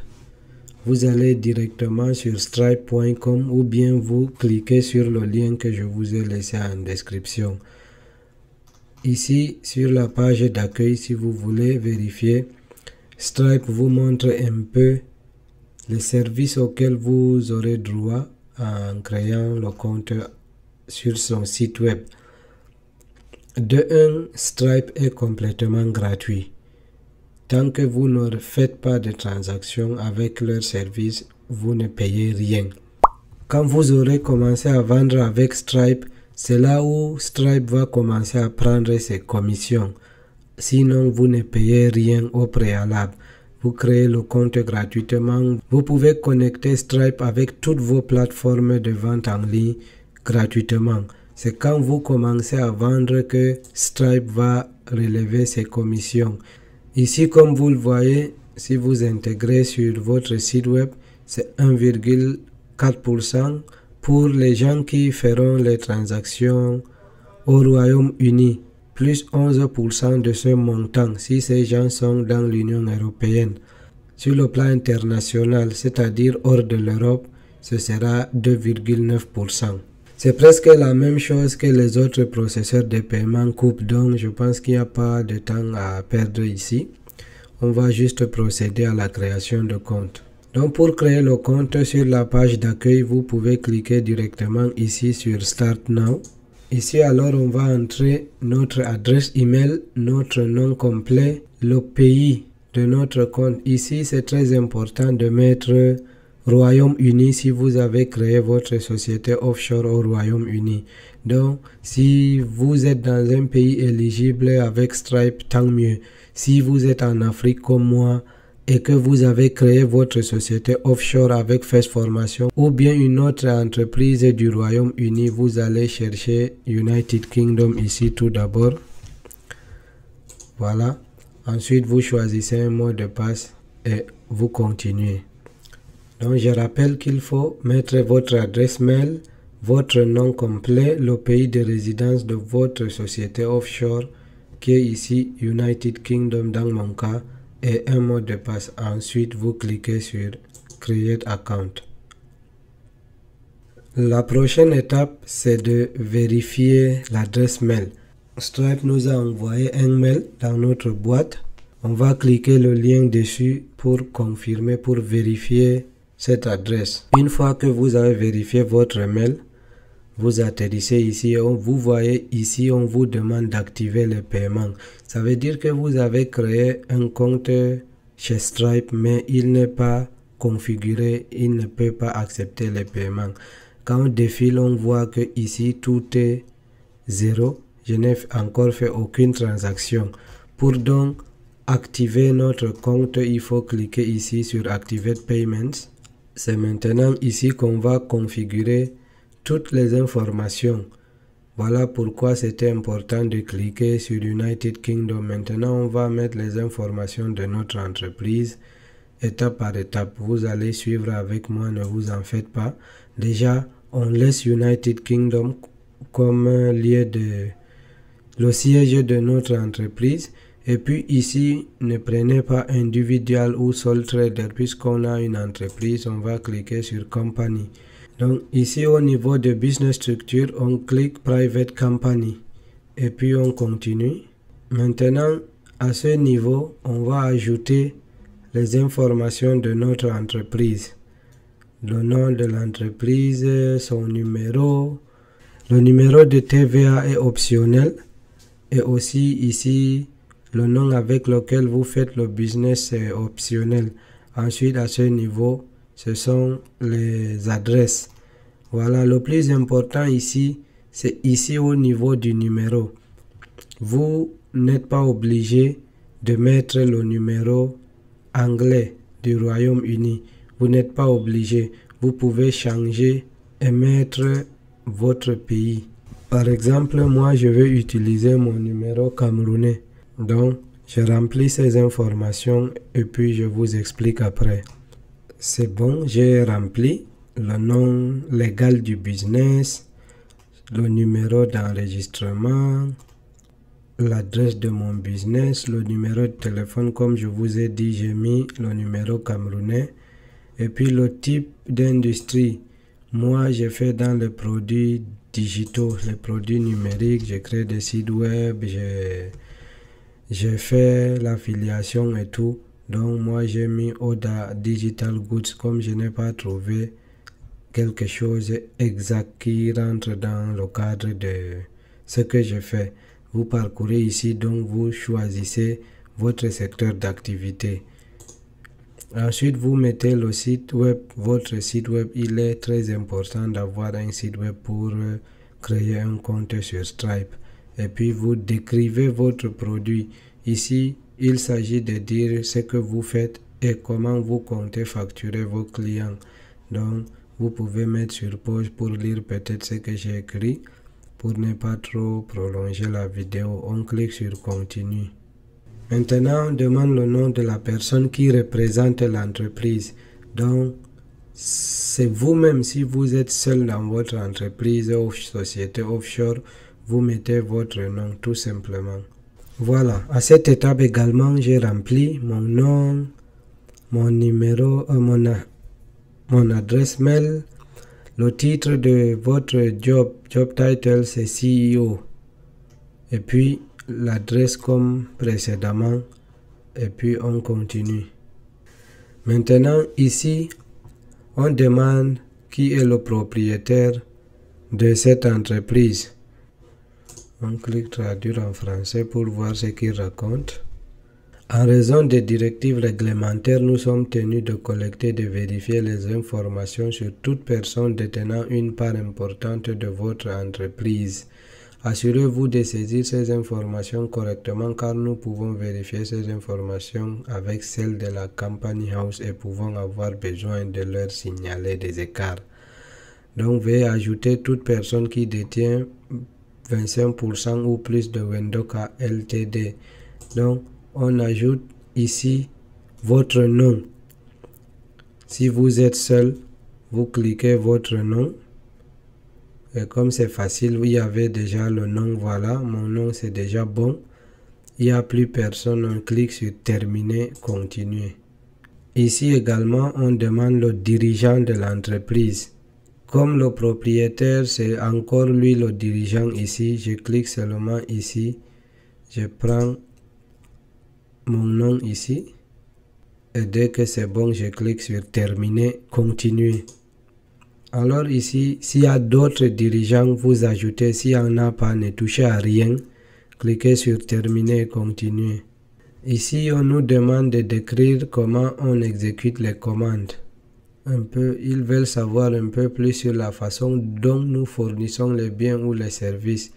vous allez directement sur stripe.com ou bien vous cliquez sur le lien que je vous ai laissé en description. Ici, sur la page d'accueil, si vous voulez vérifier, Stripe vous montre un peu les services auxquels vous aurez droit en créant le compte sur son site web. De 1, Stripe est complètement gratuit. Tant que vous ne faites pas de transactions avec leur service, vous ne payez rien. Quand vous aurez commencé à vendre avec Stripe, c'est là où Stripe va commencer à prendre ses commissions. Sinon, vous ne payez rien au préalable. Vous créez le compte gratuitement. Vous pouvez connecter Stripe avec toutes vos plateformes de vente en ligne gratuitement. C'est quand vous commencez à vendre que Stripe va relever ses commissions. Ici, comme vous le voyez, si vous intégrez sur votre site web, c'est 1,4% pour les gens qui feront les transactions au Royaume-Uni, plus 11% de ce montant si ces gens sont dans l'Union européenne. Sur le plan international, c'est-à-dire hors de l'Europe, ce sera 2,9%. C'est presque la même chose que les autres processeurs de paiement coupent, donc je pense qu'il n'y a pas de temps à perdre ici. On va juste procéder à la création de compte. Donc pour créer le compte sur la page d'accueil, vous pouvez cliquer directement ici sur Start Now. Ici alors on va entrer notre adresse email, notre nom complet, le pays de notre compte. Ici c'est très important de mettre Royaume-Uni si vous avez créé votre société offshore au Royaume-Uni. Donc si vous êtes dans un pays éligible avec Stripe, tant mieux. Si vous êtes en Afrique comme moi et que vous avez créé votre société offshore avec First Formation ou bien une autre entreprise du Royaume-Uni, vous allez chercher United Kingdom ici tout d'abord. Voilà. Ensuite, vous choisissez un mot de passe et vous continuez. Donc, je rappelle qu'il faut mettre votre adresse mail, votre nom complet, le pays de résidence de votre société offshore, qui est ici United Kingdom dans mon cas, et un mot de passe. Ensuite, vous cliquez sur Create Account. La prochaine étape, c'est de vérifier l'adresse mail. Stripe nous a envoyé un mail dans notre boîte. On va cliquer le lien dessus pour confirmer, pour vérifier cette adresse. Une fois que vous avez vérifié votre mail, vous atterrissez ici et vous voyez ici, on vous demande d'activer les paiements. Ça veut dire que vous avez créé un compte chez Stripe, mais il n'est pas configuré, il ne peut pas accepter les paiements. Quand on défile, on voit que ici tout est 0. Je n'ai encore fait aucune transaction. Pour donc activer notre compte, il faut cliquer ici sur Activate Payments. C'est maintenant ici qu'on va configurer toutes les informations. Voilà pourquoi c'était important de cliquer sur United Kingdom. Maintenant, on va mettre les informations de notre entreprise étape par étape. Vous allez suivre avec moi, ne vous en faites pas. Déjà, on laisse United Kingdom comme lieu de le siège de notre entreprise. Et puis ici, ne prenez pas individual ou sole trader puisqu'on a une entreprise. On va cliquer sur Company. Donc ici au niveau de Business Structure, on clique Private Company et puis on continue. Maintenant, à ce niveau, on va ajouter les informations de notre entreprise. Le nom de l'entreprise, son numéro. Le numéro de TVA est optionnel. Et aussi ici, le nom avec lequel vous faites le business est optionnel. Ensuite, à ce niveau, ce sont les adresses. Voilà, le plus important ici, c'est ici au niveau du numéro. Vous n'êtes pas obligé de mettre le numéro anglais du Royaume-Uni. Vous n'êtes pas obligé. Vous pouvez changer et mettre votre pays. Par exemple, moi, je vais utiliser mon numéro camerounais. Donc, je remplis ces informations et puis je vous explique après. C'est bon, j'ai rempli le nom légal du business, le numéro d'enregistrement, l'adresse de mon business, le numéro de téléphone, comme je vous ai dit, j'ai mis le numéro camerounais et puis le type d'industrie. Moi, j'ai fait dans les produits digitaux, les produits numériques, j'ai créé des sites web, j'ai fait l'affiliation et tout. Donc moi j'ai mis Oda Digital Goods comme je n'ai pas trouvé quelque chose exact qui rentre dans le cadre de ce que je fais. Vous parcourez ici, donc vous choisissez votre secteur d'activité. Ensuite, vous mettez le site web, votre site web. Il est très important d'avoir un site web pour créer un compte sur Stripe. Et puis, vous décrivez votre produit. Ici, il s'agit de dire ce que vous faites et comment vous comptez facturer vos clients. Donc, vous pouvez mettre sur pause pour lire peut-être ce que j'ai écrit. Pour ne pas trop prolonger la vidéo, on clique sur Continue. Maintenant, on demande le nom de la personne qui représente l'entreprise. Donc, c'est vous-même, si vous êtes seul dans votre entreprise ou société offshore, vous mettez votre nom tout simplement. Voilà, à cette étape également, j'ai rempli mon nom, mon numéro, mon adresse mail, le titre de votre job title c'est CEO, et puis l'adresse comme précédemment, et puis on continue. Maintenant, ici, on demande qui est le propriétaire de cette entreprise. On clique traduire en français pour voir ce qu'il raconte. En raison des directives réglementaires, nous sommes tenus de collecter et de vérifier les informations sur toute personne détenant une part importante de votre entreprise. Assurez-vous de saisir ces informations correctement car nous pouvons vérifier ces informations avec celles de la Company House et pouvons avoir besoin de leur signaler des écarts. Donc, veuillez ajouter toute personne qui détient 25% ou plus de Wendoka Ltd. Donc, on ajoute ici votre nom. Si vous êtes seul, vous cliquez votre nom. Et comme c'est facile, il y avait déjà le nom, voilà, mon nom c'est déjà bon. Il n'y a plus personne, on clique sur terminer, continuer. Ici également, on demande le dirigeant de l'entreprise. Comme le propriétaire, c'est encore lui le dirigeant ici, je clique seulement ici. Je prends mon nom ici. Et dès que c'est bon, je clique sur terminer, continuer. Alors ici, s'il y a d'autres dirigeants, vous ajoutez. S'il n'y en a pas, ne touchez à rien. Cliquez sur terminer et continuer. Ici, on nous demande de décrire comment on exécute les commandes. Ils veulent savoir un peu plus sur la façon dont nous fournissons les biens ou les services.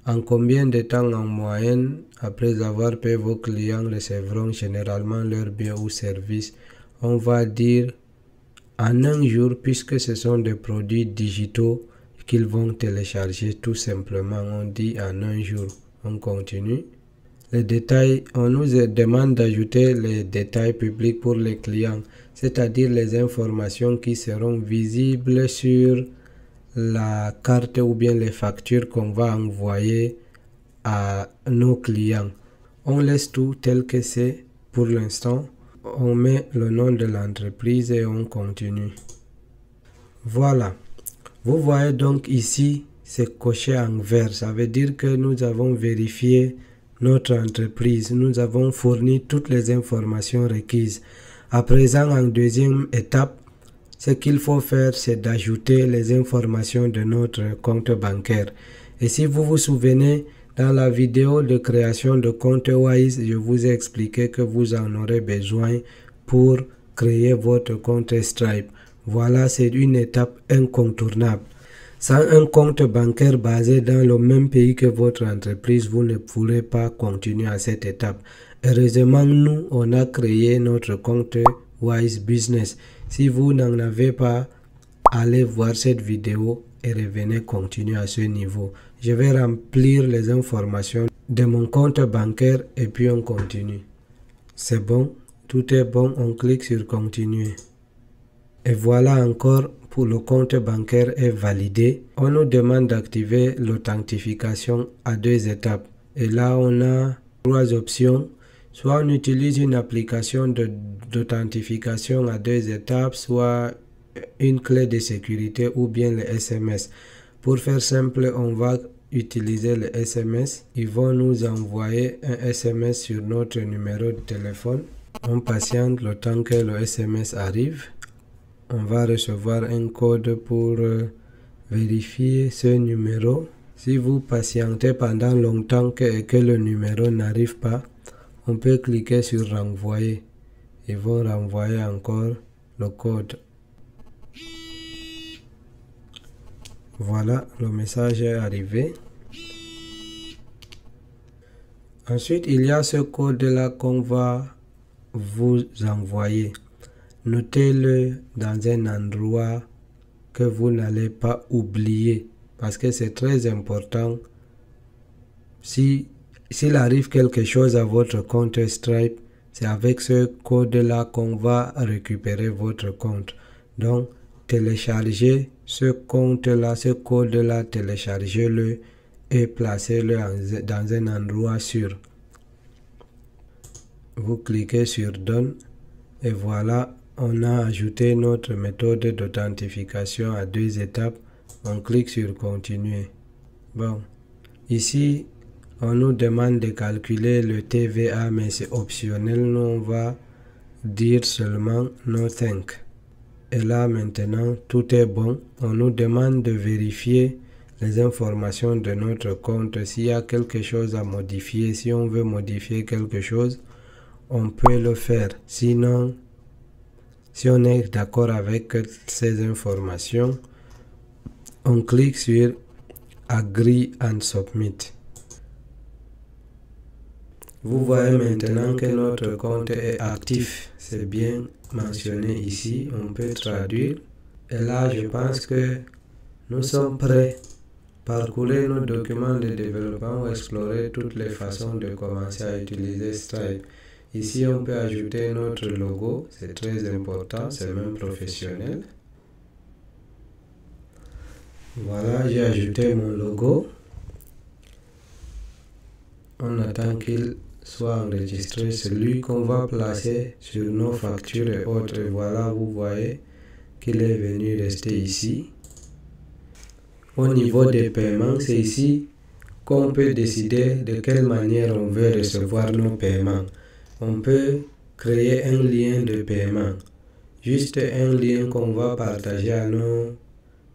En combien de temps en moyenne, après avoir payé vos clients, recevront généralement leurs biens ou services? On va dire en un jour, puisque ce sont des produits digitaux qu'ils vont télécharger tout simplement. On dit en un jour. On continue. Les détails, on nous demande d'ajouter les détails publics pour les clients, c'est-à-dire les informations qui seront visibles sur la carte ou bien les factures qu'on va envoyer à nos clients. On laisse tout tel que c'est pour l'instant. On met le nom de l'entreprise et on continue. Voilà. Vous voyez donc ici, c'est coché en vert. Ça veut dire que nous avons vérifié notre entreprise. Nous avons fourni toutes les informations requises. À présent, en deuxième étape, ce qu'il faut faire, c'est d'ajouter les informations de notre compte bancaire. Et si vous vous souvenez, dans la vidéo de création de compte Wise, je vous ai expliqué que vous en aurez besoin pour créer votre compte Stripe. Voilà, c'est une étape incontournable. Sans un compte bancaire basé dans le même pays que votre entreprise, vous ne pourrez pas continuer à cette étape. Heureusement, nous, on a créé notre compte Wise Business. Si vous n'en avez pas, allez voir cette vidéo et revenez continuer à ce niveau. Je vais remplir les informations de mon compte bancaire et puis on continue. C'est bon, tout est bon, on clique sur continuer. Et voilà encore, pour le compte bancaire est validé. On nous demande d'activer l'authentification à 2 étapes. Et là, on a 3 options. Soit on utilise une application d'authentification à 2 étapes, soit une clé de sécurité ou bien le SMS. Pour faire simple, on va utiliser le SMS. Ils vont nous envoyer un SMS sur notre numéro de téléphone. On patiente le temps que le SMS arrive. On va recevoir un code pour vérifier ce numéro. Si vous patientez pendant longtemps et que le numéro n'arrive pas, on peut cliquer sur renvoyer. Ils vont renvoyer encore le code. Voilà, le message est arrivé. Ensuite, il y a ce code-là qu'on va vous envoyer. Notez-le dans un endroit que vous n'allez pas oublier parce que c'est très important. S'il arrive quelque chose à votre compte Stripe, c'est avec ce code-là qu'on va récupérer votre compte. Donc, téléchargez ce compte-là, ce code-là, téléchargez-le et placez-le dans un endroit sûr. Vous cliquez sur Donne et voilà, on a ajouté notre méthode d'authentification à 2 étapes. On clique sur Continuer. Bon, ici, on nous demande de calculer le TVA, mais c'est optionnel. Nous, on va dire seulement No Thank. Et là, maintenant, tout est bon. On nous demande de vérifier les informations de notre compte. S'il y a quelque chose à modifier, si on veut modifier quelque chose, on peut le faire. Sinon, si on est d'accord avec ces informations, on clique sur Agree and Submit. Vous voyez maintenant que notre compte est actif. C'est bien mentionné ici. On peut traduire. Et là, je pense que nous sommes prêts. Parcourir nos documents de développement ou explorer toutes les façons de commencer à utiliser Stripe. Ici, on peut ajouter notre logo. C'est très important. C'est même professionnel. Voilà, j'ai ajouté mon logo. On attend qu'il soit enregistré, celui qu'on va placer sur nos factures et autres. Voilà, vous voyez qu'il est venu rester ici. Au niveau des paiements, c'est ici qu'on peut décider de quelle manière on veut recevoir nos paiements. On peut créer un lien de paiement, juste un lien qu'on va partager à nos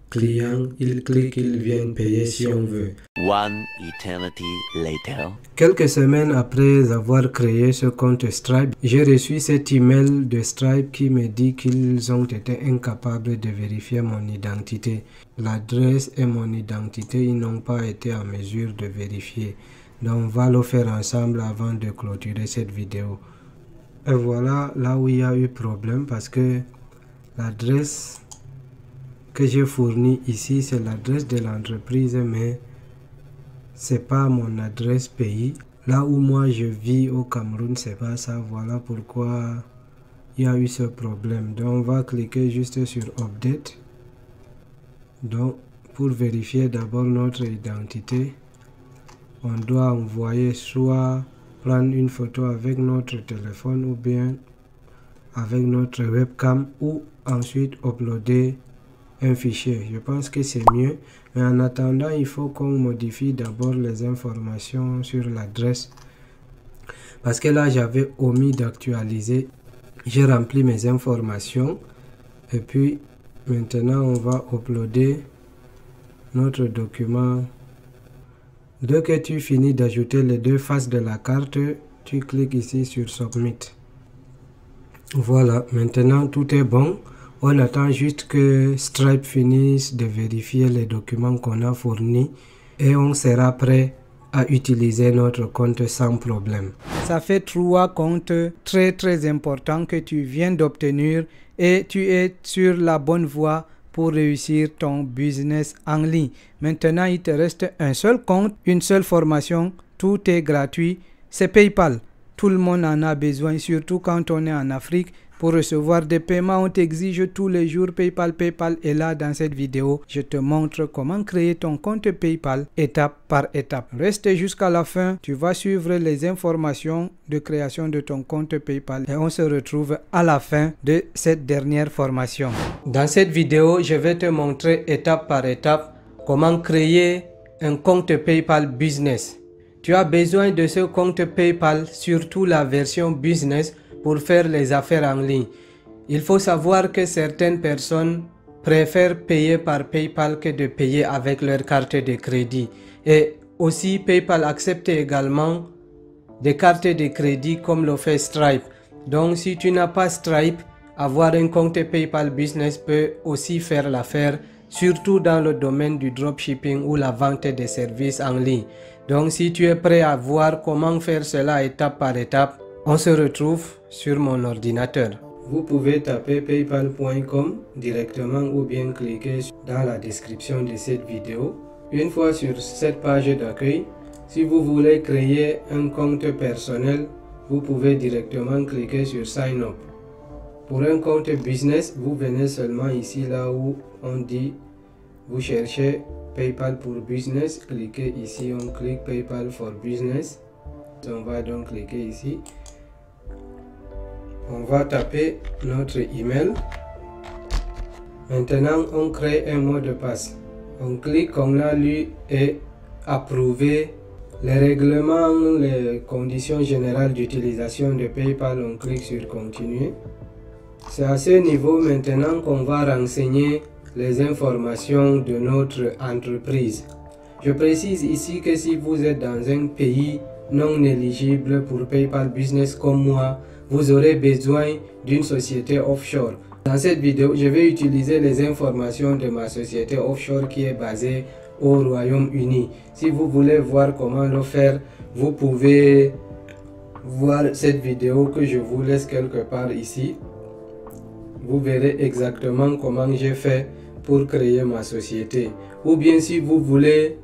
clients. Ils cliquent, ils viennent payer si on veut. One eternity later. Quelques semaines après avoir créé ce compte Stripe, j'ai reçu cet email de Stripe qui me dit qu'ils ont été incapables de vérifier mon identité. L'adresse et mon identité, ils n'ont pas été en mesure de vérifier. Donc on va le faire ensemble avant de clôturer cette vidéo. Et voilà là où il y a eu problème, parce que l'adresse que j'ai fournie ici, c'est l'adresse de l'entreprise, mais c'est pas mon adresse pays. Là où moi je vis au Cameroun, c'est pas ça. Voilà pourquoi il y a eu ce problème. Donc on va cliquer juste sur Update. Donc pour vérifier d'abord notre identité, on doit envoyer soit prendre une photo avec notre téléphone ou bien avec notre webcam, ou ensuite uploader un fichier. Je pense que c'est mieux, mais en attendant, il faut qu'on modifie d'abord les informations sur l'adresse, parce que là j'avais omis d'actualiser. J'ai rempli mes informations et puis maintenant on va uploader notre document. Dès que tu finis d'ajouter les deux faces de la carte, tu cliques ici sur Submit. Voilà, maintenant tout est bon. On attend juste que Stripe finisse de vérifier les documents qu'on a fournis et on sera prêt à utiliser notre compte sans problème. Ça fait 3 comptes très importants que tu viens d'obtenir et tu es sur la bonne voie pour réussir ton business en ligne. Maintenant, il te reste un seul compte, une seule formation, tout est gratuit, c'est PayPal. Tout le monde en a besoin, surtout quand on est en Afrique. Pour recevoir des paiements, on t'exige tous les jours PayPal. PayPal est là dans cette vidéo. Je te montre comment créer ton compte PayPal étape par étape. Reste jusqu'à la fin, tu vas suivre les informations de création de ton compte PayPal et on se retrouve à la fin de cette dernière formation. Dans cette vidéo, je vais te montrer étape par étape comment créer un compte PayPal Business. Tu as besoin de ce compte PayPal, surtout la version Business, pour faire les affaires en ligne. Il faut savoir que certaines personnes préfèrent payer par PayPal que de payer avec leur carte de crédit. Et aussi, PayPal accepte également des cartes de crédit comme le fait Stripe. Donc, si tu n'as pas Stripe, avoir un compte PayPal Business peut aussi faire l'affaire, surtout dans le domaine du dropshipping ou la vente des services en ligne. Donc, si tu es prêt à voir comment faire cela étape par étape, on se retrouve sur mon ordinateur. Vous pouvez taper paypal.com directement ou bien cliquer dans la description de cette vidéo. Une fois sur cette page d'accueil, si vous voulez créer un compte personnel, vous pouvez directement cliquer sur Sign Up. Pour un compte business, vous venez seulement ici là où on dit vous cherchez PayPal pour Business. Cliquez ici, on clique PayPal for Business. On va donc cliquer ici. On va taper notre email. Maintenant, on crée un mot de passe. On clique, on a lu et approuvé les règlements, les conditions générales d'utilisation de PayPal. On clique sur continuer. C'est à ce niveau maintenant qu'on va renseigner les informations de notre entreprise. Je précise ici que si vous êtes dans un pays non éligible pour PayPal Business comme moi, vous aurez besoin d'une société offshore. Dans cette vidéo, je vais utiliser les informations de ma société offshore qui est basée au Royaume-Uni. Si vous voulez voir comment le faire, vous pouvez voir cette vidéo que je vous laisse quelque part ici. Vous verrez exactement comment j'ai fait pour créer ma société. Ou bien si vous voulez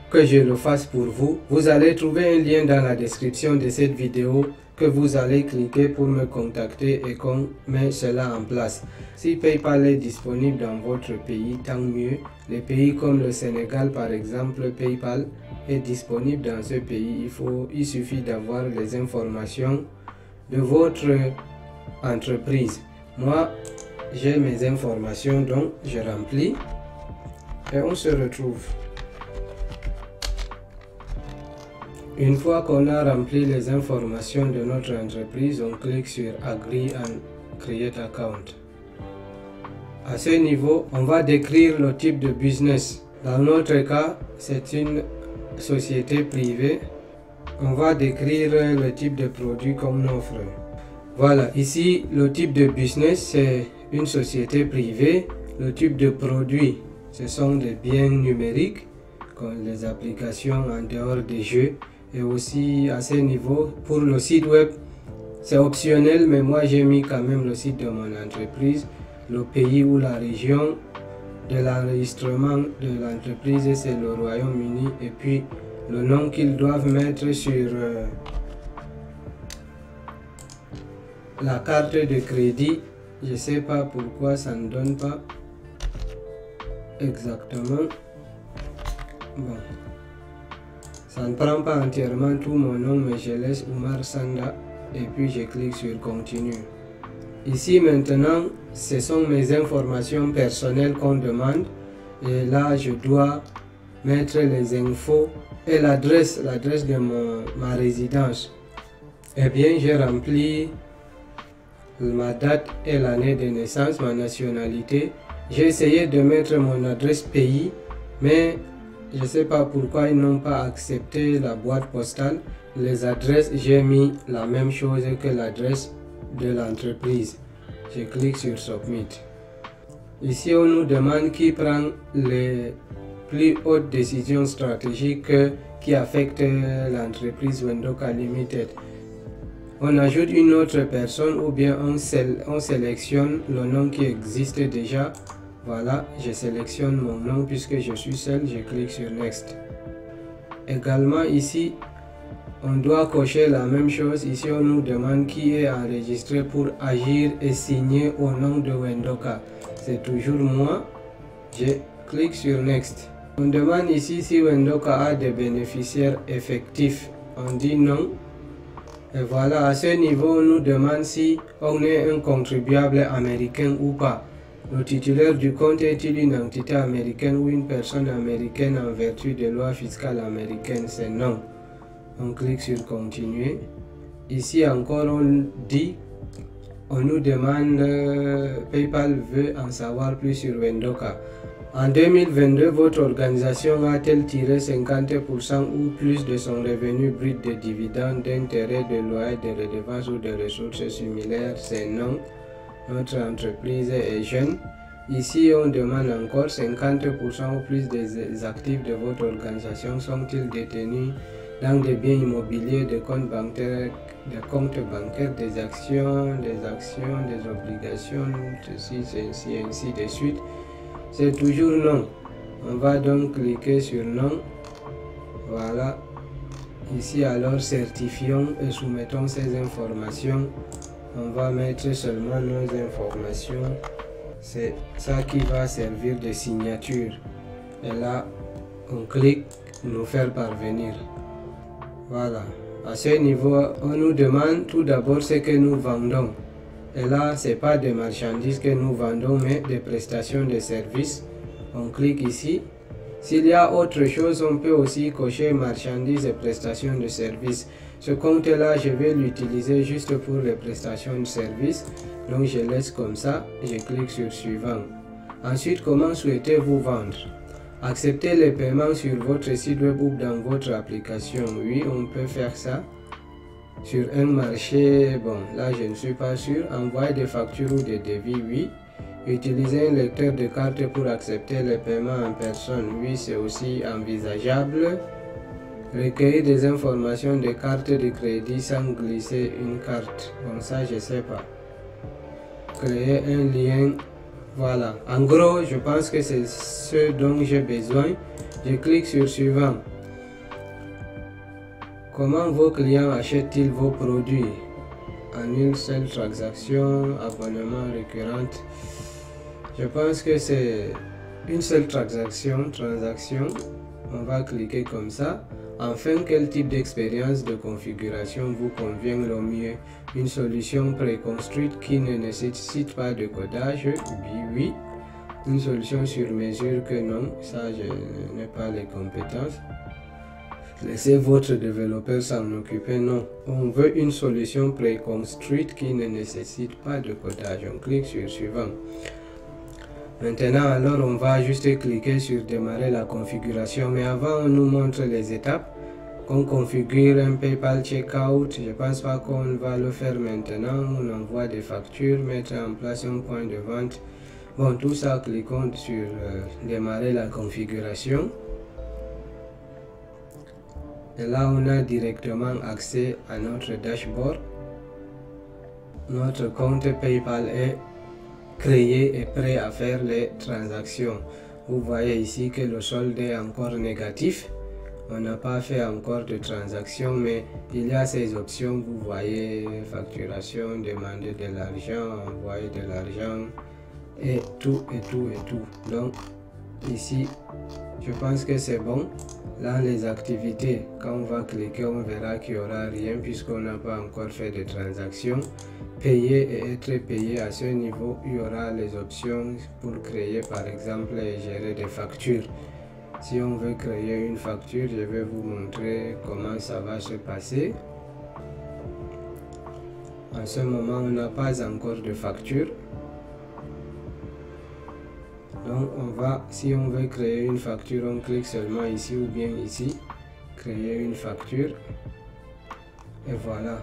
que je le fasse pour vous, vous allez trouver un lien dans la description de cette vidéo que vous allez cliquer pour me contacter et qu'on met cela en place. Si PayPal est disponible dans votre pays, tant mieux. Les pays comme le Sénégal par exemple, PayPal est disponible dans ce pays. Il suffit d'avoir les informations de votre entreprise. Moi, j'ai mes informations, donc je remplis et on se retrouve. Une fois qu'on a rempli les informations de notre entreprise, on clique sur Agree and Create Account. À ce niveau, on va décrire le type de business. Dans notre cas, c'est une société privée. On va décrire le type de produit qu'on offre. Voilà, ici, le type de business, c'est une société privée. Le type de produit, ce sont des biens numériques, comme les applications en dehors des jeux. Et aussi à ce niveau, pour le site web, c'est optionnel, mais moi j'ai mis quand même le site de mon entreprise, le pays ou la région de l'enregistrement de l'entreprise, c'est le Royaume-Uni, et puis le nom qu'ils doivent mettre sur la carte de crédit. Je ne sais pas pourquoi ça ne donne pas exactement. Bon. Ça ne prend pas entièrement tout mon nom, mais je laisse Oumar Sanda et puis je clique sur Continue. Ici maintenant, ce sont mes informations personnelles qu'on demande. Et là, je dois mettre les infos et l'adresse de ma résidence. Eh bien, j'ai rempli ma date et l'année de naissance, ma nationalité. J'ai essayé de mettre mon adresse pays, mais je ne sais pas pourquoi ils n'ont pas accepté la boîte postale. Les adresses, j'ai mis la même chose que l'adresse de l'entreprise. Je clique sur Submit. Ici, on nous demande qui prend les plus hautes décisions stratégiques qui affectent l'entreprise Wendoka Limited. On ajoute une autre personne ou bien on sélectionne le nom qui existe déjà. Voilà, je sélectionne mon nom puisque je suis seul, je clique sur Next. Également ici, on doit cocher la même chose. Ici, on nous demande qui est enregistré pour agir et signer au nom de Wendoka. C'est toujours moi. Je clique sur Next. On demande ici si Wendoka a des bénéficiaires effectifs. On dit non. Et voilà, à ce niveau, on nous demande si on est un contribuable américain ou pas. Le titulaire du compte est-il une entité américaine ou une personne américaine en vertu des lois fiscales américaines? C'est non. On clique sur Continuer. Ici encore on nous demande PayPal veut en savoir plus sur Wendoka. En 2022, votre organisation a-t-elle tiré 50% ou plus de son revenu brut de dividendes, d'intérêts, de loyers, de redevances ou de ressources similaires? C'est non. Notre entreprise est jeune. Ici, on demande encore 50% ou plus des actifs de votre organisation sont-ils détenus dans des biens immobiliers, des comptes bancaires, des actions, des obligations, ceci, ainsi de suite. C'est toujours non. On va donc cliquer sur non. Voilà. Ici alors certifions et soumettons ces informations. On va mettre seulement nos informations. C'est ça qui va servir de signature. Et là, on clique nous faire parvenir. Voilà. À ce niveau, on nous demande tout d'abord ce que nous vendons. Et là, ce n'est pas des marchandises que nous vendons, mais des prestations de services. On clique ici. S'il y a autre chose, on peut aussi cocher marchandises et prestations de services. Ce compte-là, je vais l'utiliser juste pour les prestations de services. Donc, je laisse comme ça. Je clique sur suivant. Ensuite, comment souhaitez-vous vendre? Accepter les paiements sur votre site web ou dans votre application. Oui, on peut faire ça. Sur un marché, bon, là je ne suis pas sûr. Envoyer des factures ou des devis, oui. Utiliser un lecteur de carte pour accepter les paiements en personne, oui, c'est aussi envisageable. Recueillir des informations de cartes de crédit sans glisser une carte. Bon, ça je sais pas. Créer un lien. Voilà, en gros, je pense que c'est ce dont j'ai besoin. Je clique sur suivant. Comment vos clients achètent-ils vos produits? En une seule transaction, abonnement récurrente. Je pense que c'est une seule transaction. On va cliquer comme ça. Enfin, quel type d'expérience de configuration vous convient le mieux? Une solution préconstruite qui ne nécessite pas de codage? Oui. Une solution sur mesure que non, ça je n'ai pas les compétences. Laissez votre développeur s'en occuper, non. On veut une solution préconstruite qui ne nécessite pas de codage. On clique sur suivant. Maintenant, alors, on va juste cliquer sur démarrer la configuration. Mais avant, on nous montre les étapes. On configure un PayPal Checkout. Je ne pense pas qu'on va le faire maintenant. On envoie des factures, mettre en place un point de vente. Bon, tout ça, cliquons sur démarrer la configuration. Et là, on a directement accès à notre dashboard. Notre compte PayPal est créé et prêt à faire les transactions. Vous voyez ici que le solde est encore négatif. On n'a pas fait encore de transactions, mais il y a ces options. Vous voyez facturation, demander de l'argent, envoyer de l'argent et tout. Donc ici, je pense que c'est bon. Là, les activités, quand on va cliquer, on verra qu'il n'y aura rien puisqu'on n'a pas encore fait de transactions. Payer et être payé à ce niveau, il y aura les options pour créer par exemple et gérer des factures. Si on veut créer une facture, je vais vous montrer comment ça va se passer. En ce moment, on n'a pas encore de facture. Donc si on veut créer une facture, on clique seulement ici ou bien ici, créer une facture. Et voilà,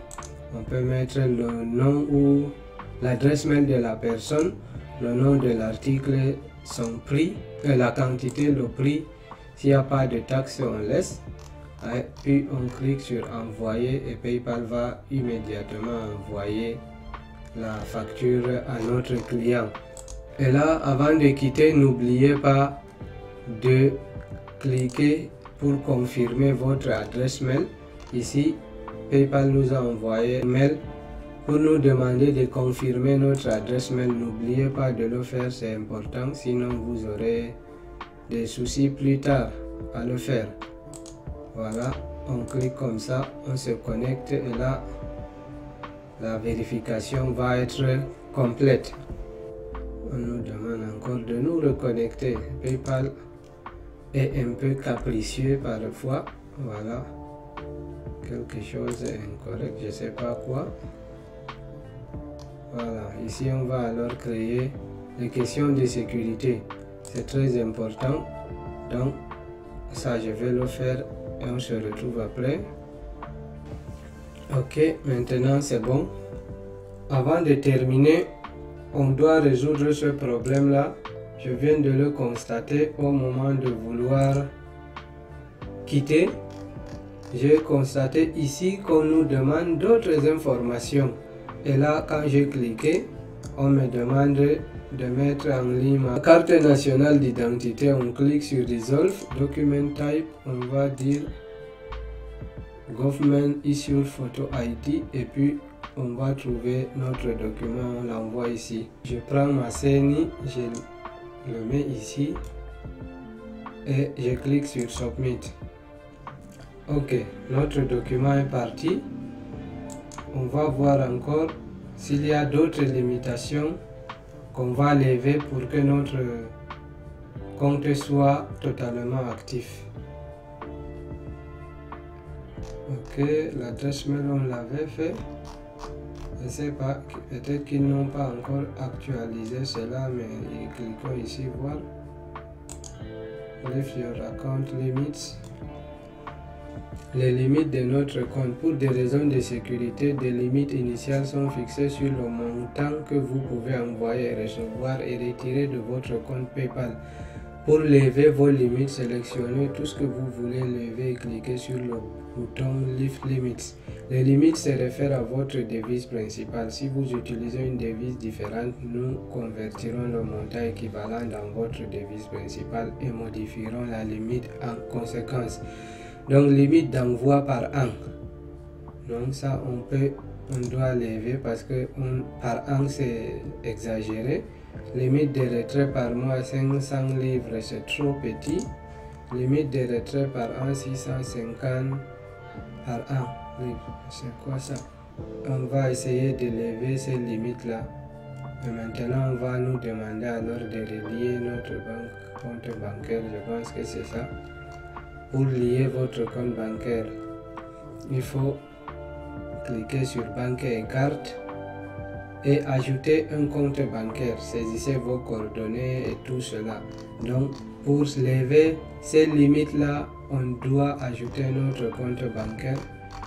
on peut mettre le nom ou l'adresse mail de la personne, le nom de l'article, son prix, la quantité, le prix. S'il n'y a pas de taxe, on laisse. Et puis on clique sur envoyer et PayPal va immédiatement envoyer la facture à notre client. Et là, avant de quitter, n'oubliez pas de cliquer pour confirmer votre adresse mail. Ici, PayPal nous a envoyé un mail pour nous demander de confirmer notre adresse mail. N'oubliez pas de le faire, c'est important, sinon vous aurez des soucis plus tard à le faire. Voilà, on clique comme ça, on se connecte et là, la vérification va être complète. On nous demande encore de nous reconnecter. PayPal est un peu capricieux parfois. Voilà. Quelque chose est incorrect, je ne sais pas quoi. Voilà. Ici, on va alors créer les questions de sécurité. C'est très important. Donc, ça, je vais le faire et on se retrouve après. Ok, maintenant c'est bon. Avant de terminer, on doit résoudre ce problème-là. Je viens de le constater au moment de vouloir quitter. J'ai constaté ici qu'on nous demande d'autres informations. Et là, quand j'ai cliqué, on me demande de mettre en ligne ma carte nationale d'identité. On clique sur Resolve, Document Type, on va dire Government Issued Photo ID et puis on va trouver notre document, on l'envoie ici. Je prends ma CNI, je le mets ici et je clique sur Submit. Ok, notre document est parti. On va voir encore s'il y a d'autres limitations qu'on va lever pour que notre compte soit totalement actif. Ok, l'adresse mail on l'avait fait. Je ne sais pas, peut-être qu'ils n'ont pas encore actualisé cela, mais cliquons ici, voir. Leave your account limits. Les limites de notre compte. Pour des raisons de sécurité, des limites initiales sont fixées sur le montant que vous pouvez envoyer, recevoir et retirer de votre compte PayPal. Pour lever vos limites, sélectionnez tout ce que vous voulez lever et cliquez sur le bouton Lift Limits. Les limites se réfèrent à votre devise principale. Si vous utilisez une devise différente, nous convertirons le montant équivalent dans votre devise principale et modifierons la limite en conséquence. Donc, limite d'envoi par an. Donc, ça, on doit lever parce que par an, c'est exagéré. Limite de retrait par mois 500 livres, c'est trop petit. Limite de retrait par an 650 par an. C'est quoi ça? On va essayer de lever ces limites là. Et maintenant, on va nous demander alors de relier notre compte bancaire. Je pense que c'est ça. Pour lier votre compte bancaire, il faut cliquer sur banque et carte et ajouter un compte bancaire. Saisissez vos coordonnées et tout cela. Donc, pour lever ces limites là, on doit ajouter notre compte bancaire.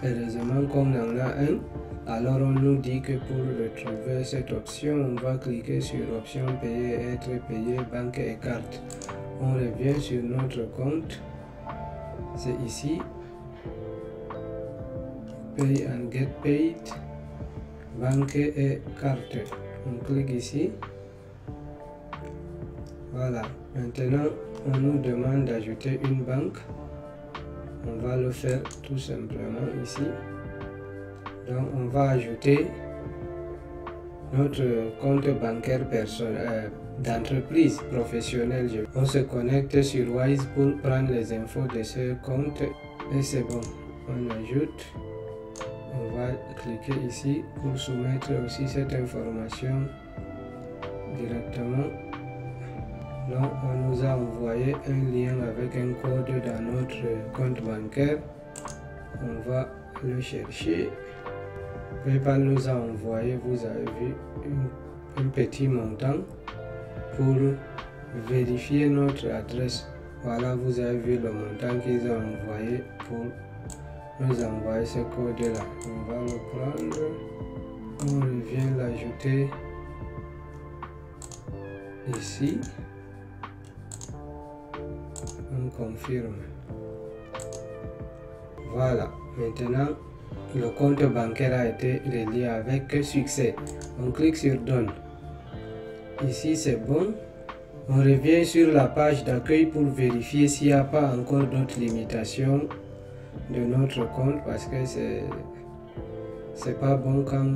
Heureusement qu'on en a un, alors on nous dit que pour retrouver cette option, on va cliquer sur option payer, être payé, banque et carte. On revient sur notre compte. C'est ici, Pay and Get Paid, banque et carte. On clique ici. Voilà. Maintenant, on nous demande d'ajouter une banque. On va le faire tout simplement ici. Donc, on va ajouter notre compte bancaire personnel d'entreprise professionnelle. On se connecte sur Wise pour prendre les infos de ce compte et c'est bon. On ajoute. On va cliquer ici pour soumettre aussi cette information directement. Donc, on nous a envoyé un lien avec un code dans notre compte bancaire. On va le chercher. PayPal nous a envoyé, vous avez vu, un petit montant pour vérifier notre adresse. Voilà, vous avez vu le montant qu'ils ont envoyé pour nous envoyer ce code là. On va le prendre, on revient l'ajouter ici, on confirme. Voilà, maintenant le compte bancaire a été relié avec succès. On clique sur Donne. Ici c'est bon. On revient sur la page d'accueil pour vérifier s'il n'y a pas encore d'autres limitations de notre compte, parce que c'est pas bon quand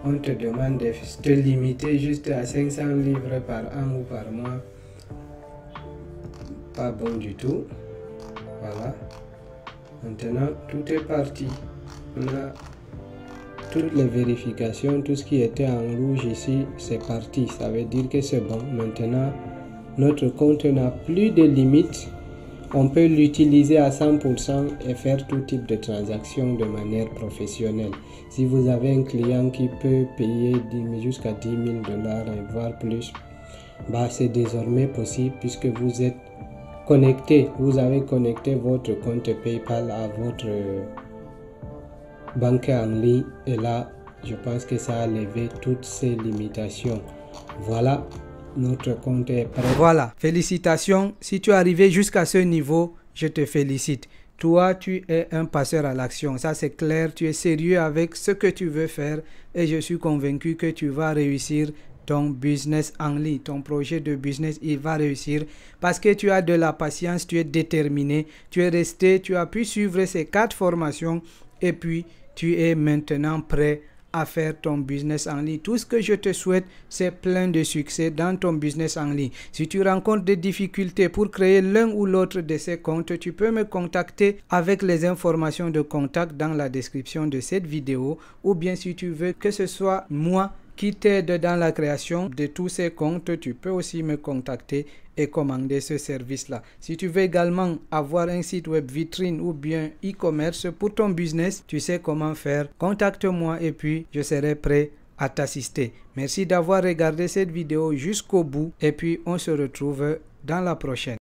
on te demande de te limiter juste à 500 livres par an ou par mois. Pas bon du tout. Voilà. Maintenant, tout est parti. On a toutes les vérifications, tout ce qui était en rouge ici, c'est parti. Ça veut dire que c'est bon. Maintenant, notre compte n'a plus de limites. On peut l'utiliser à 100% et faire tout type de transactions de manière professionnelle. Si vous avez un client qui peut payer jusqu'à 10 000 $, et voire plus, bah c'est désormais possible puisque vous êtes connecté. Vous avez connecté votre compte PayPal à votre banque en ligne et là, je pense que ça a levé toutes ces limitations. Voilà. Notre compte est prêt. Voilà, félicitations. Si tu es arrivé jusqu'à ce niveau, je te félicite. Toi, tu es un passeur à l'action. Ça, c'est clair. Tu es sérieux avec ce que tu veux faire et je suis convaincu que tu vas réussir ton business en ligne. Ton projet de business, il va réussir parce que tu as de la patience, tu es déterminé, tu es resté, tu as pu suivre ces 4 formations et puis tu es maintenant prêt à faire ton business en ligne. Tout ce que je te souhaite, c'est plein de succès dans ton business en ligne. Si tu rencontres des difficultés pour créer l'un ou l'autre de ces comptes, tu peux me contacter avec les informations de contact dans la description de cette vidéo, ou bien si tu veux que ce soit moi qui t'aide dans la création de tous ces comptes, tu peux aussi me contacter et commander ce service-là. Si tu veux également avoir un site web vitrine ou bien e-commerce pour ton business, tu sais comment faire. Contacte-moi et puis je serai prêt à t'assister. Merci d'avoir regardé cette vidéo jusqu'au bout et puis on se retrouve dans la prochaine.